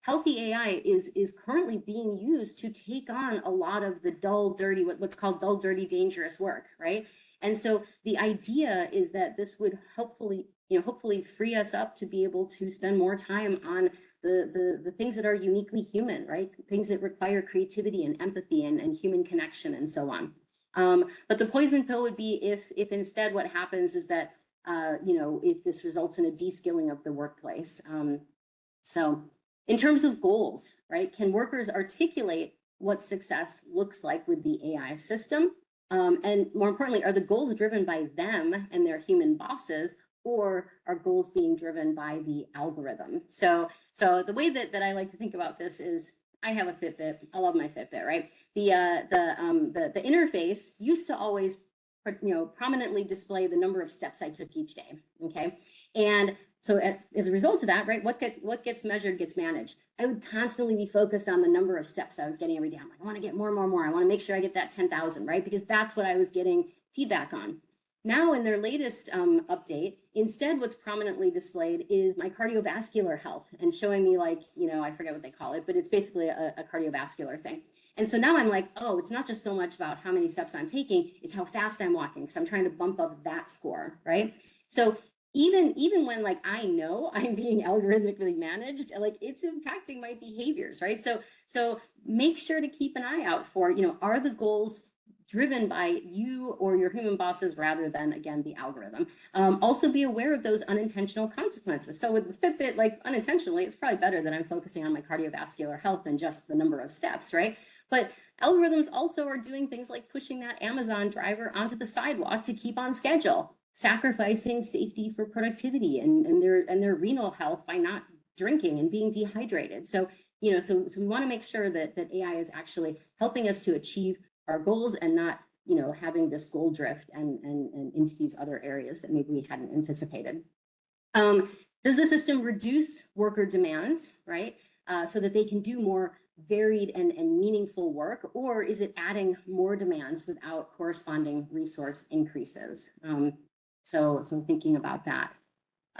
healthy AI is currently being used to take on a lot of the dull, dirty, what's called dull, dirty, dangerous work, right? And so the idea is that this would hopefully free us up to be able to spend more time on the things that are uniquely human, right? Things that require creativity and empathy and human connection and so on. But the poison pill would be if instead what happens is that if this results in a de-skilling of the workplace. So in terms of goals, right, can workers articulate what success looks like with the AI system? And more importantly, are the goals driven by them and their human bosses, or are goals being driven by the algorithm? So the way that I like to think about this is, I have a Fitbit. I love my Fitbit, right? The interface used to always prominently display the number of steps I took each day, okay? And so as a result of that, right, what gets measured gets managed. I would constantly be focused on the number of steps I was getting every day. I'm like, I want to get more. I want to make sure I get that 10,000, right? Because that's what I was getting feedback on. Now in their latest update, instead what's prominently displayed is my cardiovascular health and showing me like, I forget what they call it, but it's basically a cardiovascular thing. And so now I'm like, oh, it's not just so much about how many steps I'm taking, it's how fast I'm walking, because I'm trying to bump up that score, right? So even when like I know I'm being algorithmically managed, like it's impacting my behaviors, right? So make sure to keep an eye out for, are the goals driven by you or your human bosses rather than, again, the algorithm. Also be aware of those unintentional consequences. So with the Fitbit, like unintentionally, it's probably better that I'm focusing on my cardiovascular health than just the number of steps, right? But algorithms also are doing things like pushing that Amazon driver onto the sidewalk to keep on schedule, sacrificing safety for productivity and their renal health by not drinking and being dehydrated. So, so we want to make sure that AI is actually helping us to achieve our goals and not, having this goal drift and into these other areas that maybe we hadn't anticipated. Does the system reduce worker demands, right? So that they can do more varied and meaningful work, or is it adding more demands without corresponding resource increases? So thinking about that.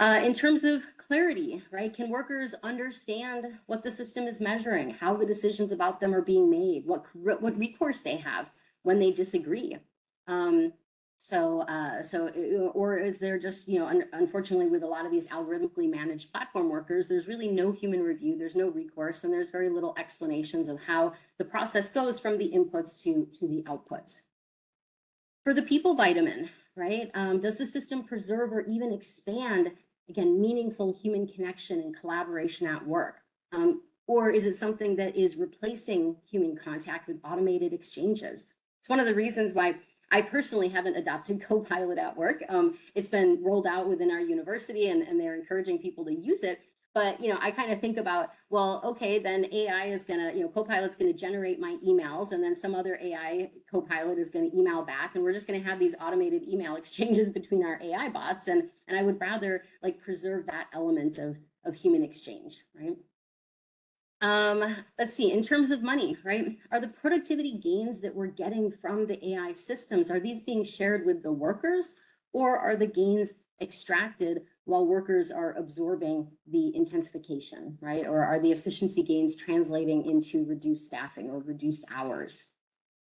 In terms of clarity, right? Can workers understand what the system is measuring, how the decisions about them are being made, what recourse they have when they disagree? Or is there just, unfortunately, with a lot of these algorithmically managed platform workers, there's really no human review, there's no recourse, and there's very little explanations of how the process goes from the inputs to the outputs. For the people vitamin, right? Does the system preserve or even expand, again, meaningful human connection and collaboration at work? Or is it something that is replacing human contact with automated exchanges? It's one of the reasons why I personally haven't adopted Copilot at work. It's been rolled out within our university and they're encouraging people to use it. But, I kind of think about, well, okay, then AI is going to, Copilot's going to generate my emails, and then some other AI Copilot is going to email back, and we're just going to have these automated email exchanges between our AI bots. And I would rather preserve that element of human exchange, right? Let's see, in terms of money, right? Are the productivity gains that we're getting from the AI systems, are these being shared with the workers, or are the gains extracted while workers are absorbing the intensification, right? Or are the efficiency gains translating into reduced staffing or reduced hours?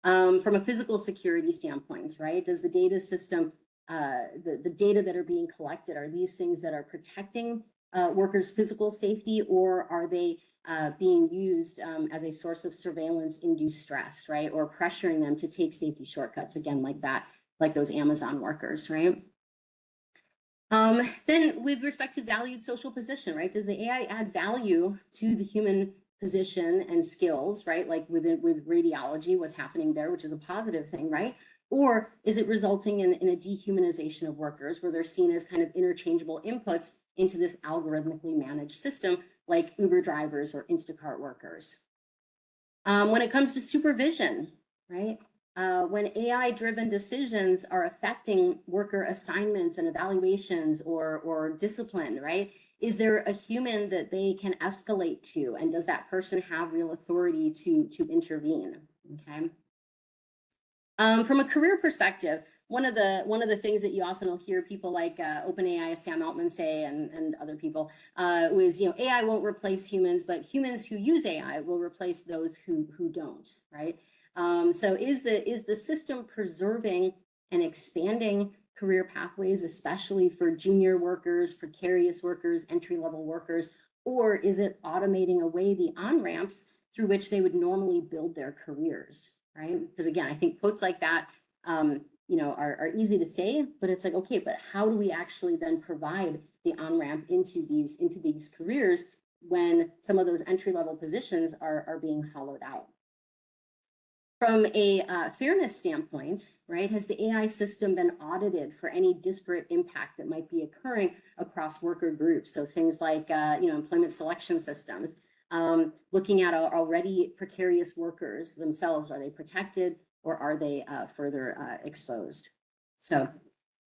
From a physical security standpoint, right? Does the data system, the data that are being collected, are these things that are protecting workers' physical safety, or are they being used as a source of surveillance-induced stress, right? Or pressuring them to take safety shortcuts, again, like that, like those Amazon workers, right? Then with respect to valued social position, right? Does the AI add value to the human position and skills, right? Like with radiology, what's happening there, which is a positive thing, right? Or is it resulting in a dehumanization of workers where they're seen as kind of interchangeable inputs into this algorithmically managed system, like Uber drivers or Instacart workers? When it comes to supervision, right? When AI-driven decisions are affecting worker assignments and evaluations or discipline, right? Is there a human that they can escalate to, and does that person have real authority to intervene? Okay. From a career perspective, one of the things that you often will hear people like OpenAI, Sam Altman say, and other people was, AI won't replace humans, but humans who use AI will replace those who don't, right? So is the system preserving and expanding career pathways, especially for junior workers, precarious workers, entry-level workers, or is it automating away the on-ramps through which they would normally build their careers, right? Because again, I think quotes like that, are easy to say, but it's like, okay, but how do we actually then provide the on-ramp into these careers when some of those entry-level positions are being hollowed out? From a fairness standpoint, right, has the AI system been audited for any disparate impact that might be occurring across worker groups? So things like, employment selection systems, looking at already precarious workers themselves, are they protected or are they further exposed? So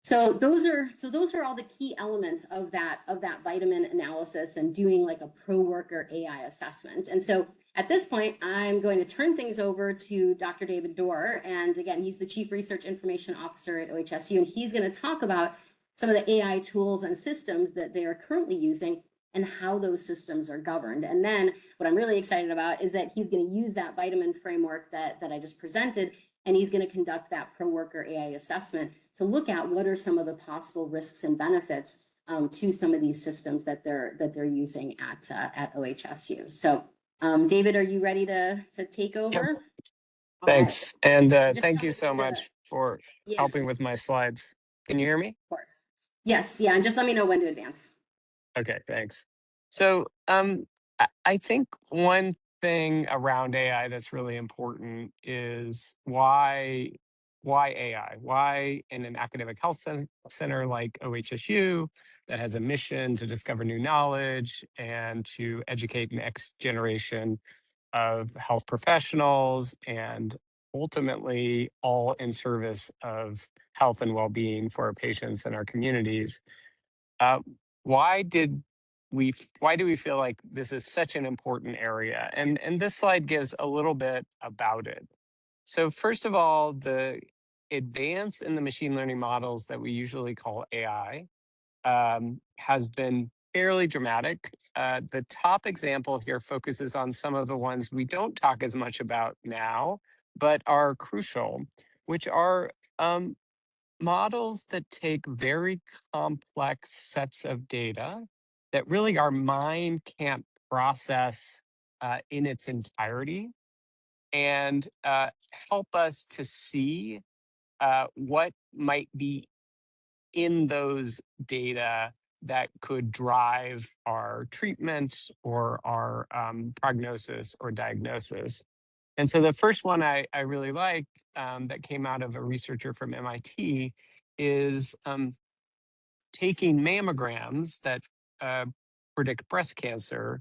those are all the key elements of that vitamin analysis and doing like a pro worker AI assessment. And so at this point, I'm going to turn things over to Dr. David Dorr. And again, he's the Chief Research Information Officer at OHSU, and he's going to talk about some of the AI tools and systems that they are currently using and how those systems are governed. And then what I'm really excited about is that he's going to use that vitamin framework that I just presented, and he's going to conduct that pro worker AI assessment to look at what are some of the possible risks and benefits to some of these systems that they're using at OHSU. So David, are you ready to take over? Yep. Thanks. Right. And Just thank you wanted so to- much for helping with my slides. Can you hear me? Of course. Yes. Yeah. And just let me know when to advance. Okay, thanks. So I think one thing around AI that's really important is why AI? Why in an academic health center like OHSU that has a mission to discover new knowledge and to educate the next generation of health professionals and ultimately all in service of health and well-being for our patients and our communities. Uh, why do we feel like this is such an important area? And this slide gives a little bit about it. So first of all, the advance in the machine learning models that we usually call AI has been fairly dramatic. The top example here focuses on some of the ones we don't talk as much about now, but are crucial, which are models that take very complex sets of data that really our mind can't process in its entirety and help us to see what might be in those data that could drive our treatment or our prognosis or diagnosis. And so the first one I really like that came out of a researcher from MIT is taking mammograms that predict breast cancer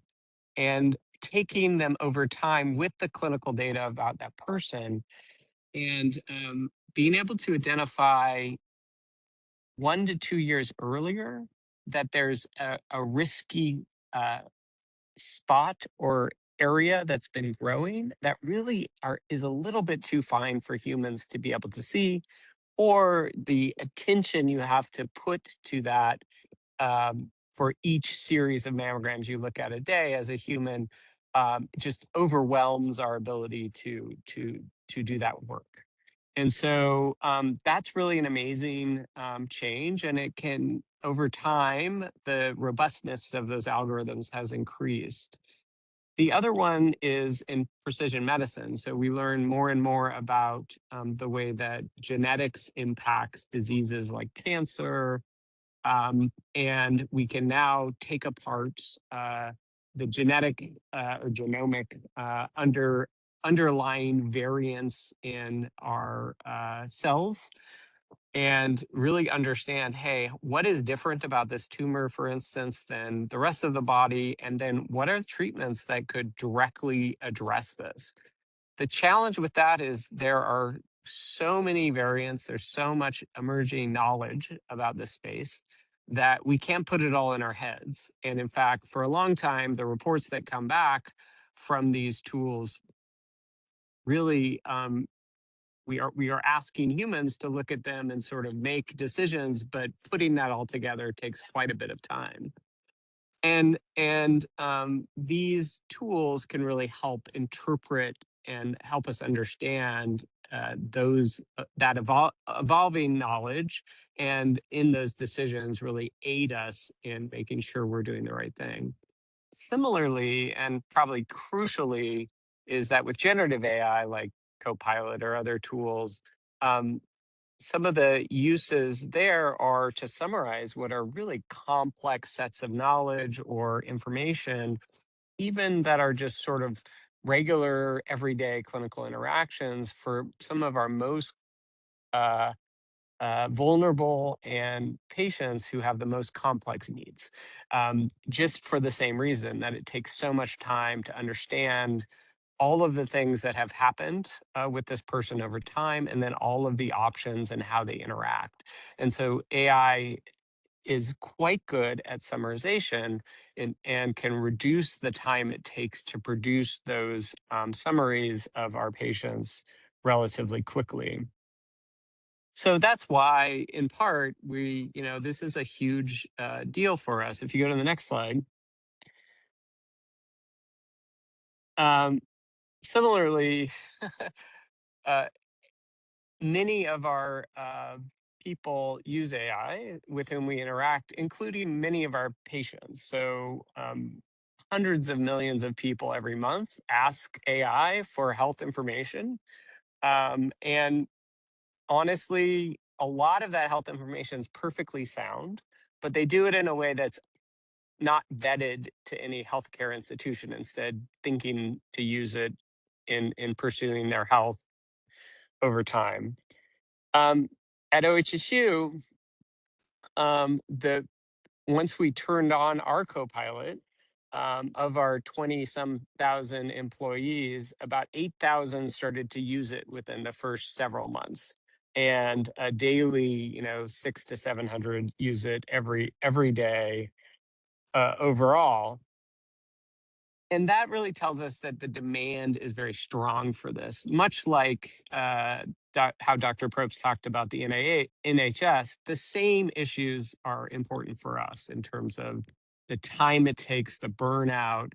and taking them over time with the clinical data about that person and being able to identify 1 to 2 years earlier that there's a risky spot or area that's been growing that really is a little bit too fine for humans to be able to see, or the attention you have to put to that for each series of mammograms you look at a day as a human just overwhelms our ability to do that work. And so that's really an amazing change, and it can, over time, the robustness of those algorithms has increased. The other one is in precision medicine. So we learn more and more about the way that genetics impacts diseases like cancer, and we can now take apart the genetic or genomic underlying variants in our cells and really understand, hey, what is different about this tumor, for instance, than the rest of the body? And then what are the treatments that could directly address this? The challenge with that is there are so many variants, there's so much emerging knowledge about this space that we can't put it all in our heads. And in fact, for a long time, the reports that come back from these tools really we are asking humans to look at them and sort of make decisions, but putting that all together takes quite a bit of time. And these tools can really help interpret and help us understand that evolving knowledge, and in those decisions really aid us in making sure we're doing the right thing. Similarly, and probably crucially, is that with generative AI like Copilot or other tools, um, some of the uses there are to summarize what are really complex sets of knowledge or information, even that are just sort of regular everyday clinical interactions for some of our most uh, vulnerable and patients who have the most complex needs, just for the same reason that it takes so much time to understand all of the things that have happened with this person over time, and then all of the options and how they interact. And so AI is quite good at summarization and can reduce the time it takes to produce those summaries of our patients relatively quickly. So that's why, in part, this is a huge deal for us. If you go to the next slide. Um, Similarly, uh, many of our people use AI with whom we interact, including many of our patients. So hundreds of millions of people every month ask AI for health information. And honestly, a lot of that health information is perfectly sound, but they do it in a way that's not vetted to any healthcare institution, instead thinking to use it in pursuing their health over time. Um, at OHSU, the once we turned on our Copilot, of our 20 some thousand employees, about 8,000 started to use it within the first several months. And a daily, 600 to 700 use it every day overall. And that really tells us that the demand is very strong for this, much like how Dr. Probst talked about the NHS. The same issues are important for us in terms of the time it takes, the burnout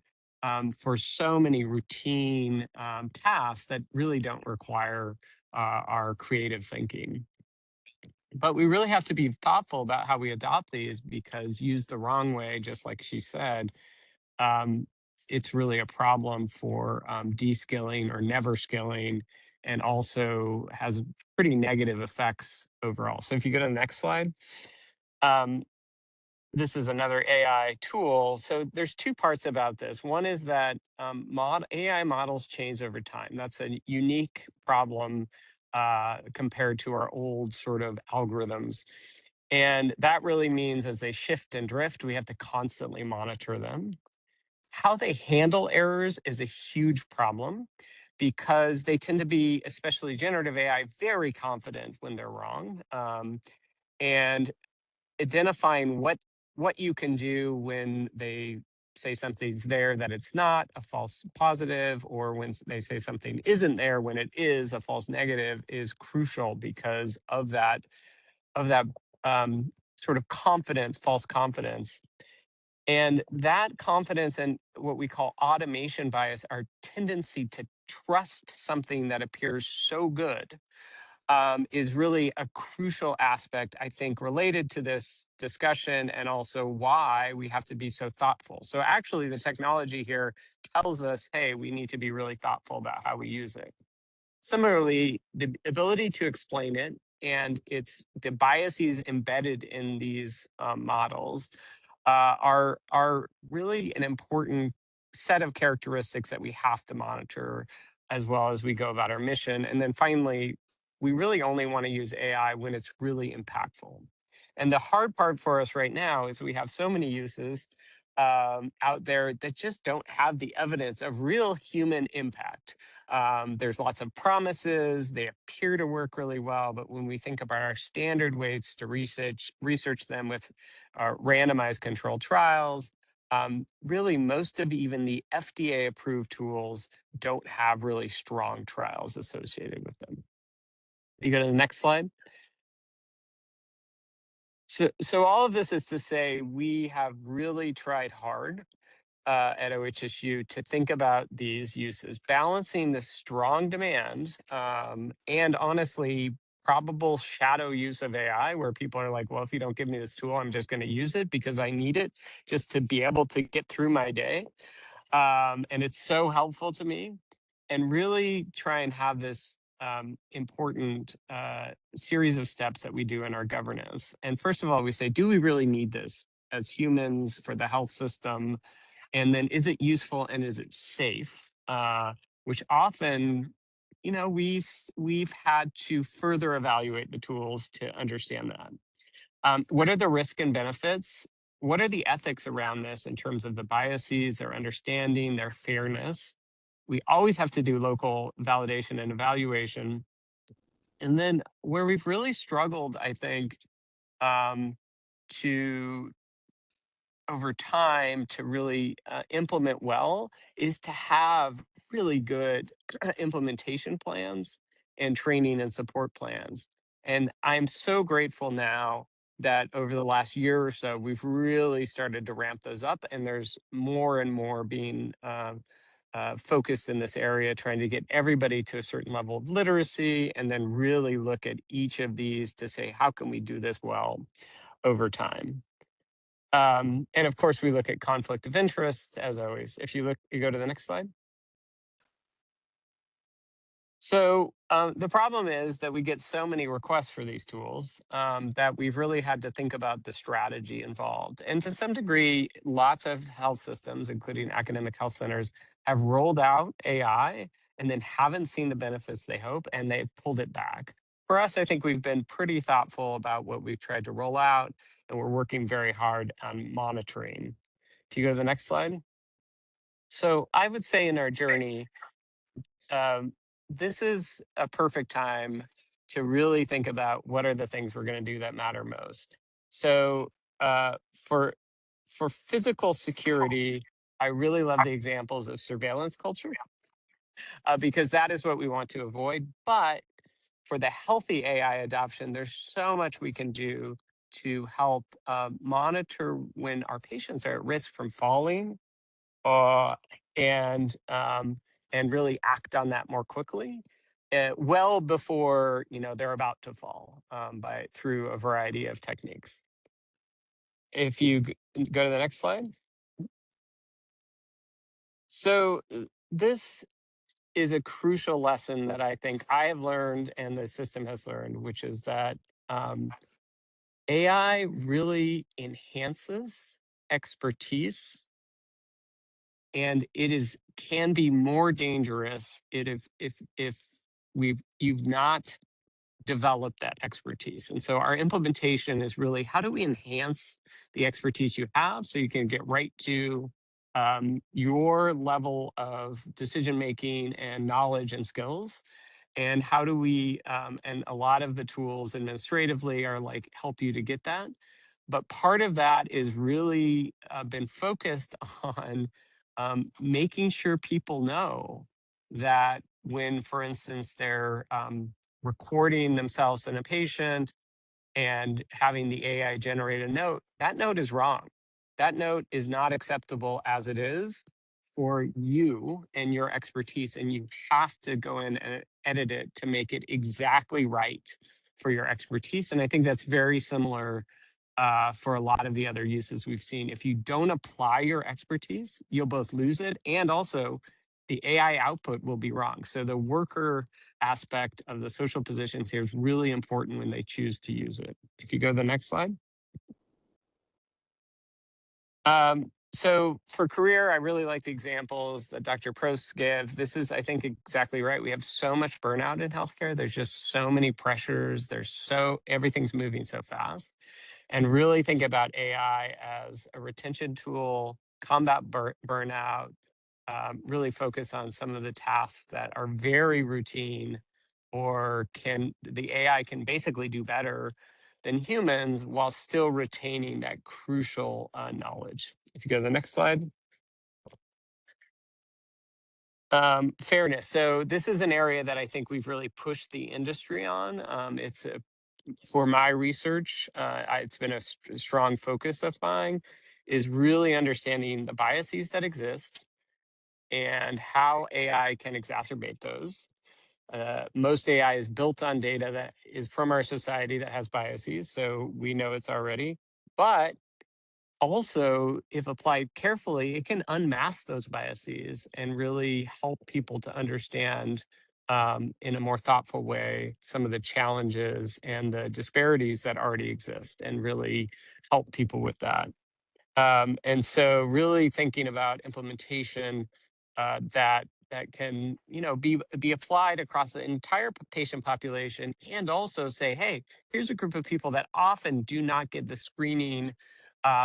for so many routine tasks that really don't require our creative thinking. But we really have to be thoughtful about how we adopt these, because used the wrong way, just like she said, um, it's really a problem for de-skilling or never skilling, and also has pretty negative effects overall. So if you go to the next slide. Um, this is another AI tool. So there's two parts about this. One is that AI models change over time. That's a unique problem compared to our old sort of algorithms. And that really means as they shift and drift, we have to constantly monitor them. How they handle errors is a huge problem because they tend to be, especially generative AI, very confident when they're wrong. And identifying what you can do when they say something's there that it's not a false positive, or when they say something isn't there when it is a false negative, is crucial because of that sort of confidence, false confidence. And that confidence and what we call automation bias, our tendency to trust something that appears so good, is really a crucial aspect, I think, related to this discussion, and also why we have to be so thoughtful. So actually, the technology here tells us, hey, we need to be really thoughtful about how we use it. Similarly, the ability to explain it and the biases embedded in these models are really an important set of characteristics that we have to monitor as well as we go about our mission. And then finally, we really only want to use AI when it's really impactful. And the hard part for us right now is we have so many uses out there that just don't have the evidence of real human impact. There's lots of promises, they appear to work really well, but when we think about our standard weights to research them with randomized controlled trials, really most of even the FDA approved tools don't have really strong trials associated with them. You go to the next slide. So all of this is to say we have really tried hard at OHSU to think about these uses, balancing the strong demand and honestly probable shadow use of AI, where people are like, well, if you don't give me this tool, I'm just going to use it because I need it just to be able to get through my day. And it's so helpful to me. And really try and have this important series of steps that we do in our governance. And first of all, we say, do we really need this as humans for the health system? And then is it useful and is it safe? Which often, we've had to further evaluate the tools to understand that. What are the risks and benefits? What are the ethics around this in terms of the biases, their understanding, their fairness? We always have to do local validation and evaluation. And then where we've really struggled, I think, to over time to really implement well is to have really good implementation plans and training and support plans. And I'm so grateful now that over the last year or so, we've really started to ramp those up, and there's more and more being focused in this area, trying to get everybody to a certain level of literacy, and then really look at each of these to say, how can we do this well over time? And of course, we look at conflict of interest as always. If you go to the next slide. So the problem is that we get so many requests for these tools that we've really had to think about the strategy involved. And to some degree, lots of health systems, including academic health centers, have rolled out AI and then haven't seen the benefits they hope, and they've pulled it back. For us, I think we've been pretty thoughtful about what we've tried to roll out, and we're working very hard on monitoring. If you go to the next slide. So I would say in our journey, um, this is a perfect time to really think about what are the things we're going to do that matter most. So uh, for for physical security, I really love the examples of surveillance culture because that is what we want to avoid. But for the healthy AI adoption, there's so much we can do to help monitor when our patients are at risk from falling uh, and and really act on that more quickly, well before they're about to fall by through a variety of techniques. If you go to the next slide. So this is a crucial lesson that I think I have learned and the system has learned, which is that um, AI really enhances expertise, and can be more dangerous if you've not develop that expertise. And so our implementation is really, how do we enhance the expertise you have so you can get right to your level of decision making and knowledge and skills? And how do we, and a lot of the tools administratively are like help you to get that. But part of that is really been focused on making sure people know that when, for instance, they're recording themselves in a patient and having the AI generate a note, that note is wrong. That note is not acceptable as it is for you and your expertise. And you have to go in and edit it to make it exactly right for your expertise. And I think that's very similar for a lot of the other uses we've seen. If you don't apply your expertise, you'll both lose it and also the AI output will be wrong. So the worker aspect of the social positions here is really important when they choose to use it. If you go to the next slide. So for career, I really like the examples that Dr. Probst gave. This is, I think, exactly right. We have so much burnout in healthcare. There's just so many pressures. Everything's moving so fast. And really think about AI as a retention tool, combat burnout, really focus on some of the tasks that are very routine or the AI can basically do better than humans while still retaining that crucial knowledge. If you go to the next slide. Fairness. So this is an area that I think we've really pushed the industry on. For my research, it's been a strong focus of mine, is really understanding the biases that exist and how AI can exacerbate those. Most AI is built on data that is from our society that has biases, so we know it's already. But also, if applied carefully, it can unmask those biases and really help people to understand in a more thoughtful way some of the challenges and the disparities that already exist and really help people with that. And so really thinking about implementation that can, be applied across the entire patient population and also say, hey, here's a group of people that often do not get the screening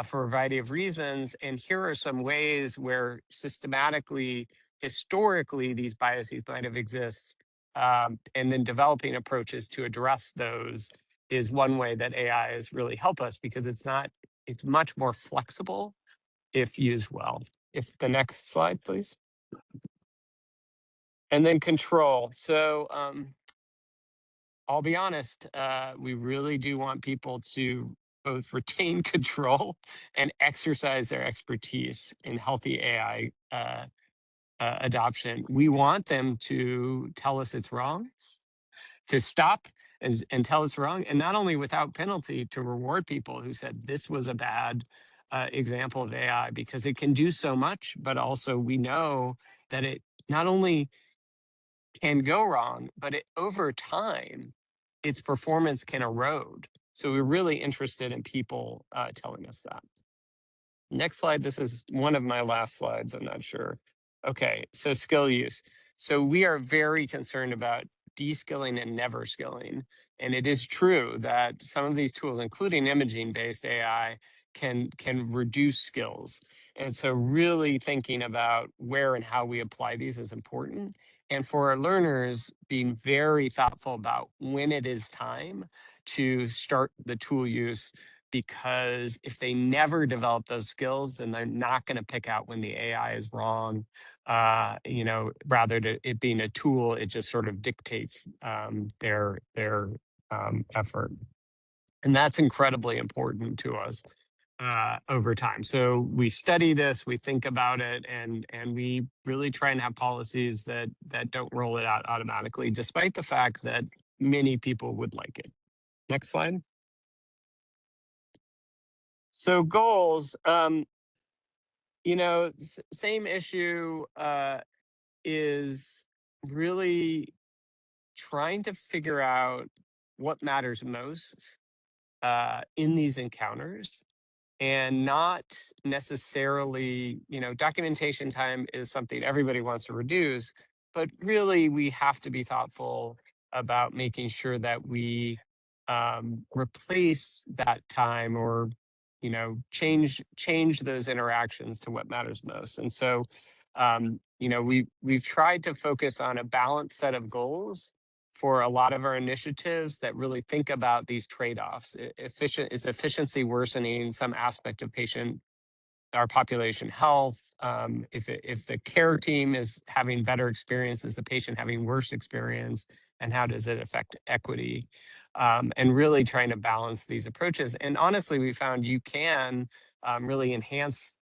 for a variety of reasons. And here are some ways where systematically, historically, these biases might have existed. And then developing approaches to address those is one way that AI has really helped us because it's much more flexible if used well. If the next slide, please. And then control. So I'll be honest, we really do want people to both retain control and exercise their expertise in healthy AI adoption. We want them to tell us it's wrong, to stop and tell us wrong, and not only without penalty, to reward people who said this was a bad example of AI because it can do so much, but also we know that it not only can go wrong, but over time, its performance can erode. So we're really interested in people telling us that. Next slide. This is one of my last slides. I'm not sure. Okay, so skill use. So we are very concerned about de-skilling and never skilling. And it is true that some of these tools, including imaging-based AI, can reduce skills. And so really thinking about where and how we apply these is important. And for our learners, being very thoughtful about when it is time to start the tool use, because if they never develop those skills, then they're not going to pick out when the AI is wrong. Rather than it being a tool, it just sort of dictates their effort, and that's incredibly important to us over time. So we study this, we think about it, and we really try and have policies that don't roll it out automatically, despite the fact that many people would like it. Next slide. So goals, same issue is really trying to figure out what matters most in these encounters, and not necessarily, documentation time is something everybody wants to reduce, but really we have to be thoughtful about making sure that we replace that time, or change those interactions to what matters most. And so we've tried to focus on a balanced set of goals for a lot of our initiatives that really think about these trade-offs. Is efficiency worsening some aspect of our population health? If the care team is having better experience, is the patient having worse experience? And how does it affect equity? And really trying to balance these approaches. And honestly, we found you can really enhance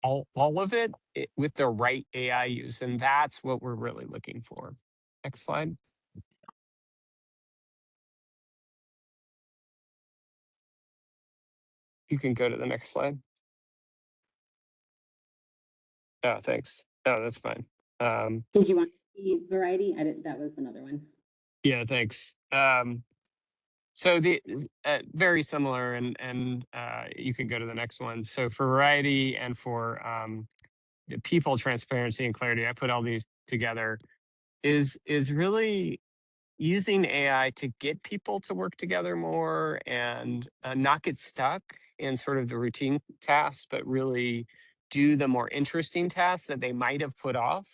all of it with the right AI use. And that's what we're really looking for. Next slide. You can go to the next slide. Oh, thanks. Oh, that's fine. Did you want the variety? That was another one. Yeah, thanks. So the very similar, and you can go to the next one. So for variety and for the people, transparency and clarity, I put all these together. Is really using AI to get people to work together more, and not get stuck in sort of the routine tasks, but really do the more interesting tasks that they might have put off,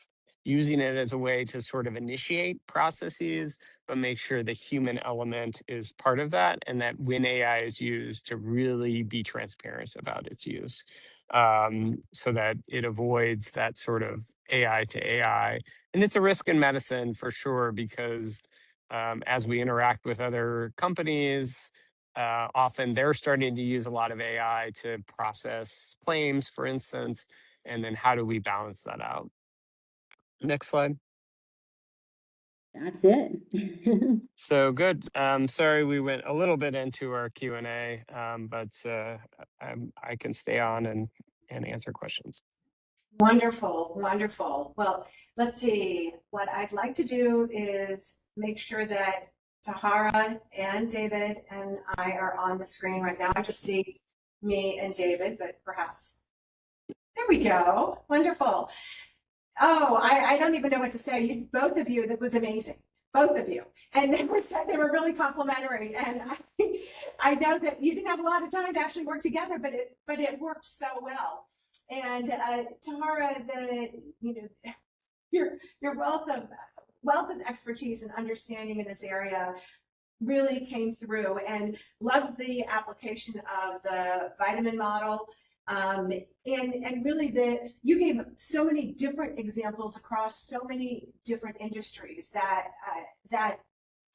using it as a way to sort of initiate processes, but make sure the human element is part of that, and that when AI is used, to really be transparent about its use, so that it avoids that sort of AI to AI. And it's a risk in medicine for sure, because as we interact with other companies, often they're starting to use a lot of AI to process claims, for instance. And then how do we balance that out? Next slide. That's it. So good. Sorry, we went a little bit into our Q&A, but I can stay on and answer questions. Wonderful, wonderful. Well, let's see. What I'd like to do is make sure that Tahira and David and I are on the screen right now. I just see me and David, but perhaps there we go. Wonderful. Oh, I don't even know what to say. Both of you, that was amazing. Both of you. And they were really complimentary. And I know that you didn't have a lot of time to actually work together, but it worked so well. And Tahira, your wealth of expertise and understanding in this area really came through, and loved the application of the vitamin model. And really you gave so many different examples across so many different industries that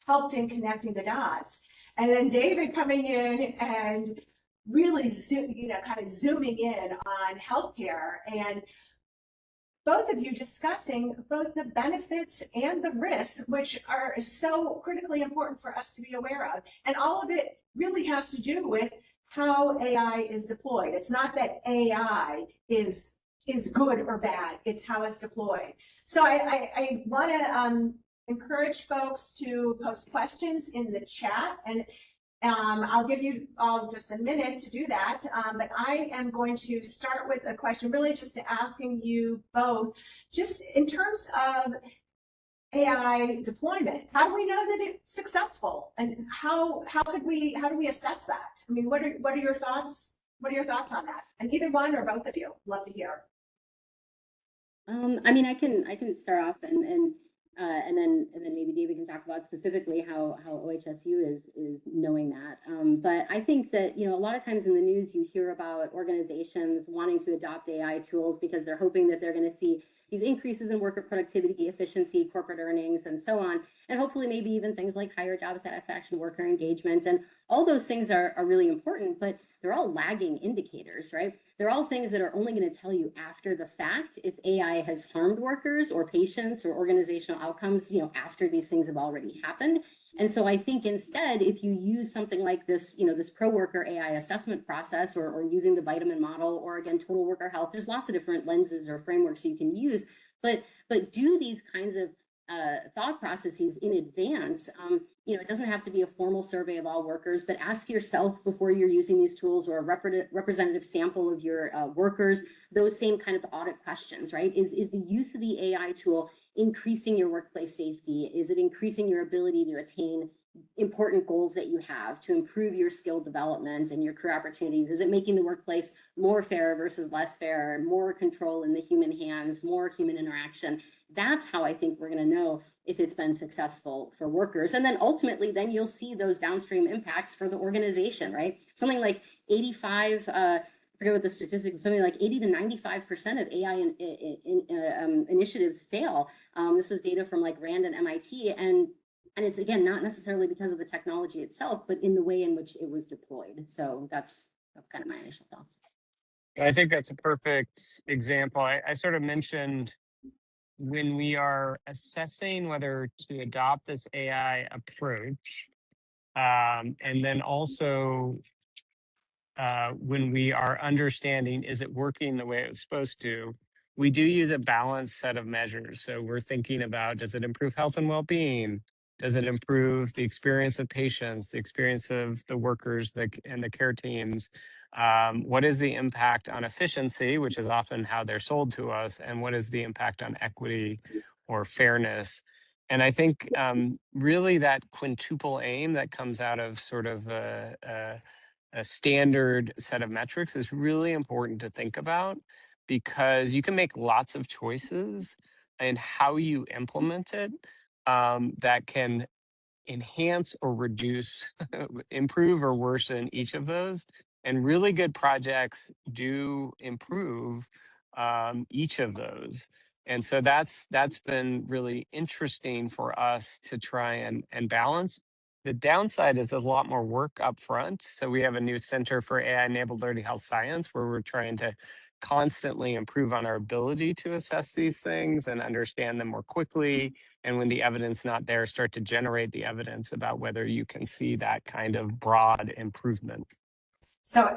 helped in connecting the dots. And then David coming in and really kind of zooming in on healthcare, and both of you discussing both the benefits and the risks, which are so critically important for us to be aware of. And all of it really has to do with how AI is deployed. It's not that AI is good or bad, it's how it's deployed. So I want to encourage folks to post questions in the chat, and I'll give you all just a minute to do that, but I am going to start with a question, really just asking you both, just in terms of AI deployment, how do we know that it's successful, and how do we assess that? I mean, what are your thoughts? What are your thoughts on that? And either one or both of you, love to hear. I mean, I can start off, and then maybe David can talk about specifically how OHSU is knowing that. But I think that, a lot of times in the news you hear about organizations wanting to adopt AI tools because they're hoping that they're going to see these increases in worker productivity, efficiency, corporate earnings, and so on. And hopefully maybe even things like higher job satisfaction, worker engagement, and all those things are really important, but they're all lagging indicators, right? They're all things that are only going to tell you after the fact if AI has harmed workers or patients or organizational outcomes, after these things have already happened. And so I think instead, if you use something like this, this pro-worker AI assessment process, or using the vitamin model, or again, total worker health, there's lots of different lenses or frameworks you can use, but do these kinds of thought processes in advance. It doesn't have to be a formal survey of all workers, but ask yourself before you're using these tools, or a representative sample of your workers, those same kind of audit questions, right? Is the use of the AI tool increasing your workplace safety? Is it increasing your ability to attain important goals that you have, to improve your skill development and your career opportunities? Is it making the workplace more fair versus less fair, more control in the human hands, more human interaction? That's how I think we're going to know if it's been successful for workers. And then ultimately, then you'll see those downstream impacts for the organization, right? Something like 85, I forget what the statistic was, something like 80 to 95% of AI initiatives fail. This is data from like RAND and MIT. And it's, again, not necessarily because of the technology itself, but in the way in which it was deployed. So that's kind of my initial thoughts. I think that's a perfect example. I sort of mentioned, when we are assessing whether to adopt this AI approach, and then also when we are understanding, is it working the way it was supposed to, we do use a balanced set of measures. So we're thinking about, does it improve health and well-being? Does it improve the experience of patients, the experience of the workers and the care teams? What is the impact on efficiency, which is often how they're sold to us? And what is the impact on equity or fairness? And I think really that quintuple aim that comes out of sort of a standard set of metrics is really important to think about, because you can make lots of choices in how you implement it that can enhance or reduce, improve or worsen each of those. And really good projects do improve each of those. And so that's been really interesting for us to try and balance. The downside is a lot more work up front. So we have a new Center for AI-enabled learning health science, where we're trying to constantly improve on our ability to assess these things and understand them more quickly. And when the evidence not there, start to generate the evidence about whether you can see that kind of broad improvement. So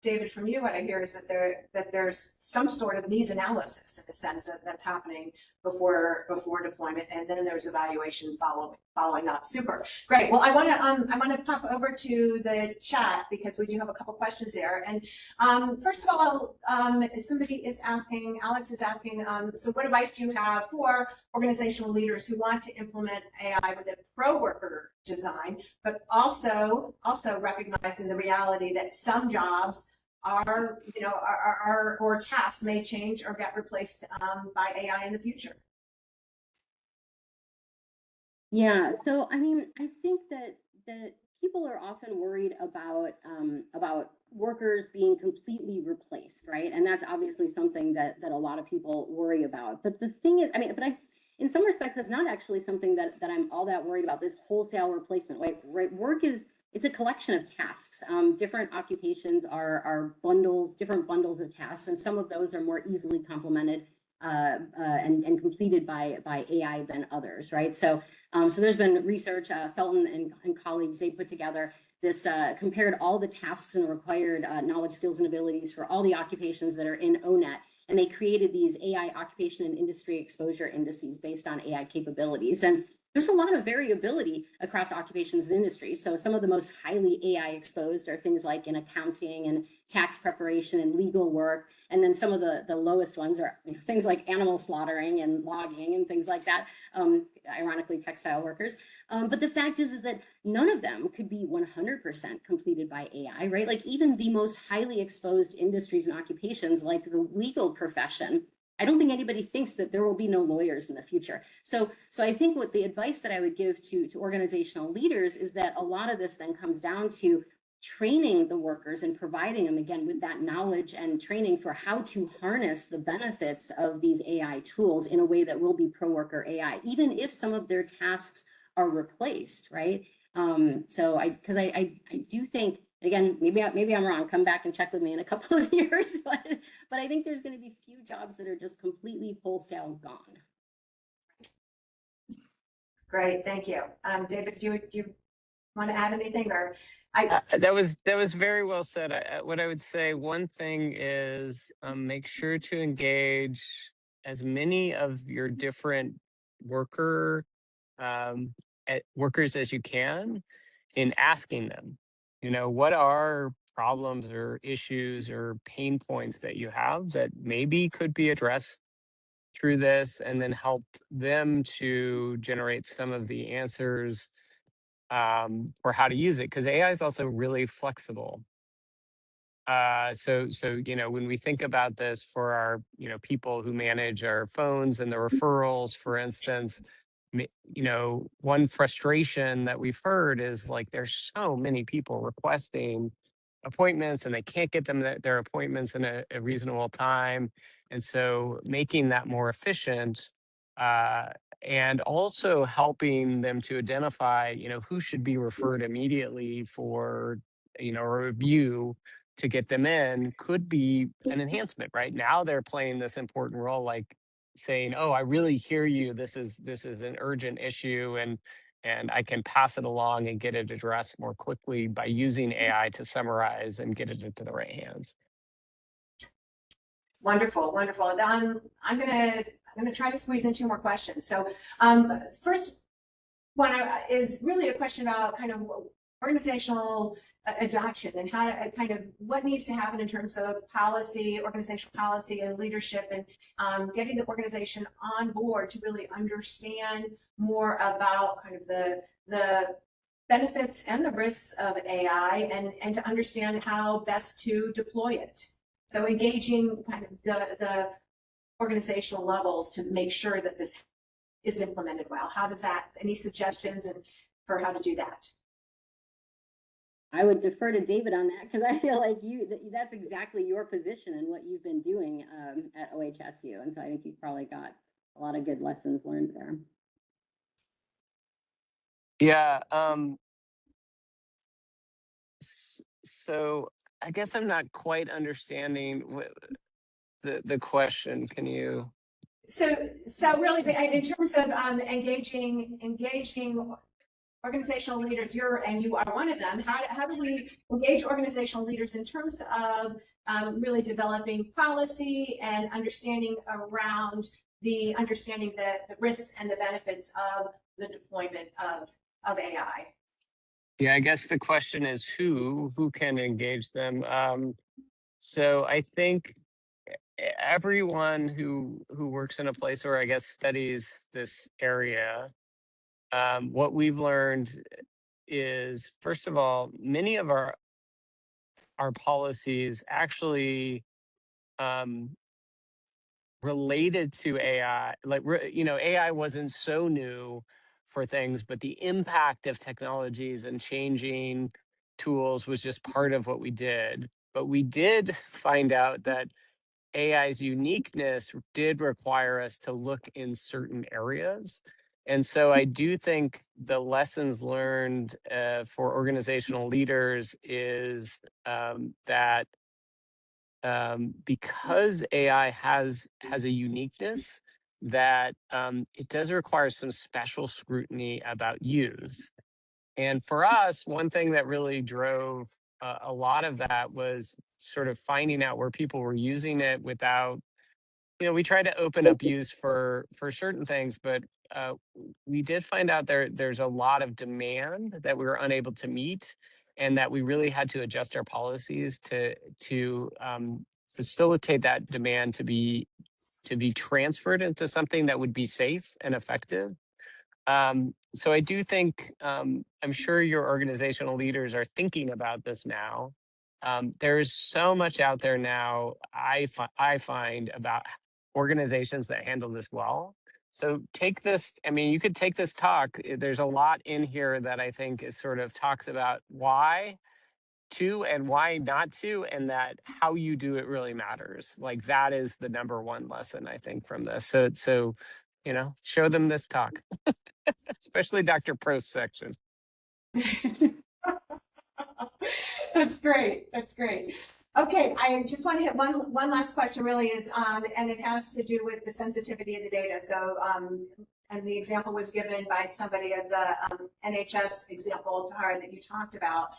David, from you, what I hear is that there's some sort of needs analysis, in the sense that that's happening before deployment, and then there's evaluation following up. Super, great. Well, I want to pop over to the chat, because we do have a couple questions there. And first of all, somebody is asking, Alex is asking, so what advice do you have for organizational leaders who want to implement AI with a pro-worker design, but also recognizing the reality that some jobs or tasks may change or get replaced by AI in the future? Yeah, so I mean, I think that people are often worried about workers being completely replaced, right? And that's obviously something that a lot of people worry about. But the thing is, in some respects, it's not actually something that I'm all that worried about, this wholesale replacement, right? Work it's a collection of tasks. Different occupations are different bundles of tasks, and some of those are more easily complemented and completed by AI than others, right? So there's been research, Felton and colleagues, they put together this, compared all the tasks and required knowledge, skills, and abilities for all the occupations that are in ONET. And they created these AI occupation and industry exposure indices based on AI capabilities. And there's a lot of variability across occupations and industries. So some of the most highly AI exposed are things like in accounting and tax preparation and legal work. And then some of the lowest ones are things like animal slaughtering and logging and things like that, ironically textile workers. But the fact is that none of them could be 100% completed by AI, right? Like even the most highly exposed industries and occupations like the legal profession, I don't think anybody thinks that there will be no lawyers in the future. So I think what the advice that I would give to organizational leaders is that a lot of this then comes down to training the workers and providing them, again, with that knowledge and training for how to harness the benefits of these AI tools in a way that will be pro-worker AI, even if some of their tasks are replaced, right? So I do think, again, maybe I'm wrong, come back and check with me in a couple of years, but I think there's going to be few jobs that are just completely wholesale gone. Great, thank you. David, do you want to add anything, or that was very well said. What I would say, one thing is make sure to engage as many of your different workers as you can in asking them, what are problems or issues or pain points that you have that maybe could be addressed through this, and then help them to generate some of the answers for how to use it, because AI is also really flexible. So when we think about this for our people who manage our phones and the referrals, for instance, one frustration that we've heard is like there's so many people requesting appointments and they can't get them their appointments in a reasonable time, and so making that more efficient, uh, and also helping them to identify who should be referred immediately for a review to get them in could be an enhancement. Right now they're playing this important role, like saying, "Oh, I really hear you. This is an urgent issue, and I can pass it along and get it addressed more quickly by using AI to summarize and get it into the right hands." Wonderful, wonderful. I'm gonna try to squeeze in two more questions. So first one is really a question about kind of organizational adoption and how to kind of what needs to happen in terms of policy, organizational policy and leadership, and getting the organization on board to really understand more about kind of the benefits and the risks of AI, and to understand how best to deploy it. So engaging kind of the organizational levels to make sure that this is implemented well. How does that, any suggestions and for how to do that? I would defer to David on that, because I feel like that's exactly your position and what you've been doing at OHSU. And so I think you've probably got a lot of good lessons learned there. Yeah. So I guess I'm not quite understanding the question. Can you? So really, in terms of engaging organizational leaders, you are one of them. How do we engage organizational leaders in terms of really developing policy and understanding around the risks and the benefits of the deployment of AI? Yeah, I guess the question is who can engage them. So I think everyone who works in a place or I guess studies this area, what we've learned is, first of all, many of our policies actually related to AI. Like, AI wasn't so new for things, but the impact of technologies and changing tools was just part of what we did. But we did find out that AI's uniqueness did require us to look in certain areas. And so I do think the lessons learned for organizational leaders is that because AI has a uniqueness, that it does require some special scrutiny about use. And for us, one thing that really drove a lot of that was sort of finding out where people were using it without, we tried to open up use for certain things, but we did find out there's a lot of demand that we were unable to meet, and that we really had to adjust our policies to facilitate that demand to be transferred into something that would be safe and effective. So I do think, I'm sure your organizational leaders are thinking about this now. There's so much out there now, I find, about organizations that handle this well. So take this, you could take this talk. There's a lot in here that I think is sort of talks about why to and why not to, and that how you do it really matters. Like, that is the number one lesson, I think, from this. So show them this talk. Especially Dr. Probst's section. That's great. That's great. Okay, I just want to hit one last question. Really is, and it has to do with the sensitivity of the data. So, and the example was given by somebody of the NHS example, Tahira, that you talked about.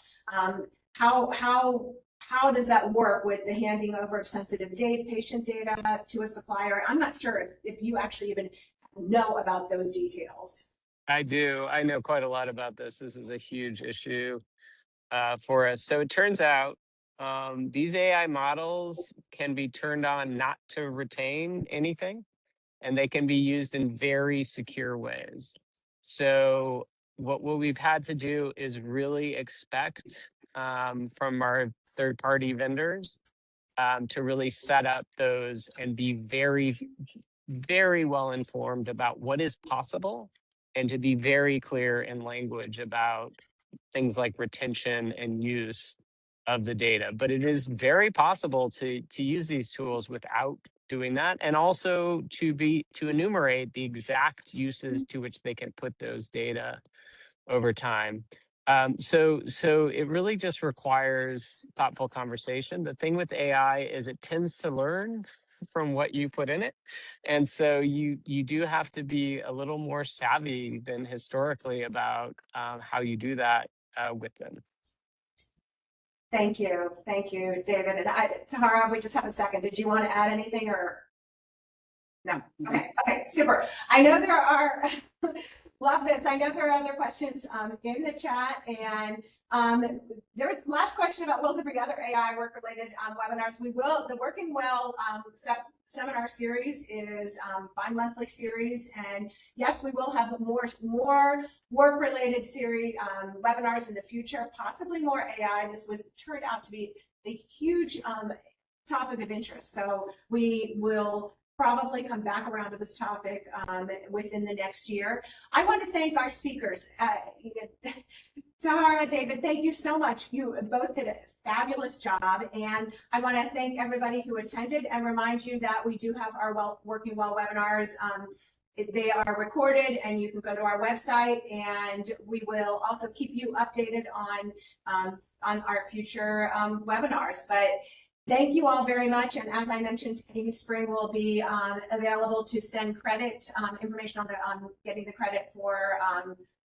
How does that work with the handing over of sensitive data, patient data, to a supplier? I'm not sure if you actually even know about those details. I do. I know quite a lot about this. This is a huge issue for us. So it turns out these AI models can be turned on not to retain anything, and they can be used in very secure ways. So what we've had to do is really expect from our third-party vendors to really set up those and be very, very well informed about what is possible, and to be very clear in language about things like retention and use of the data. But it is very possible to use these tools without doing that, and also to enumerate the exact uses to which they can put those data over time. So it really just requires thoughtful conversation. The thing with AI is it tends to learn from what you put in it, and so you do have to be a little more savvy than historically about how you do that with them. Thank you, David. And Tahira, we just have a second. Did you want to add anything or? No. Okay, super. I know there are. Love this. I know there are other questions in the chat, and there was last question about will there be other AI work-related webinars? We will. The Working Well seminar series is bi-monthly series, and yes, we will have more work-related series webinars in the future, possibly more AI. This turned out to be a huge topic of interest, so we will probably come back around to this topic within the next year. I want to thank our speakers. Tahira, David, thank you so much. You both did a fabulous job. And I want to thank everybody who attended and remind you that we do have our Working Well webinars. They are recorded, and you can go to our website, and we will also keep you updated on our future webinars. But thank you all very much. And as I mentioned, Amy Spring will be available to send credit information on getting the credit for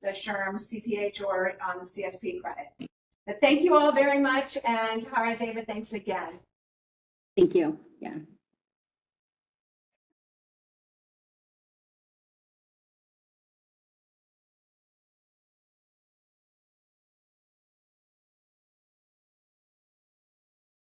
the SHRM, CPH, or CSP credit. But thank you all very much. And Tahira, David, thanks again. Thank you. Yeah.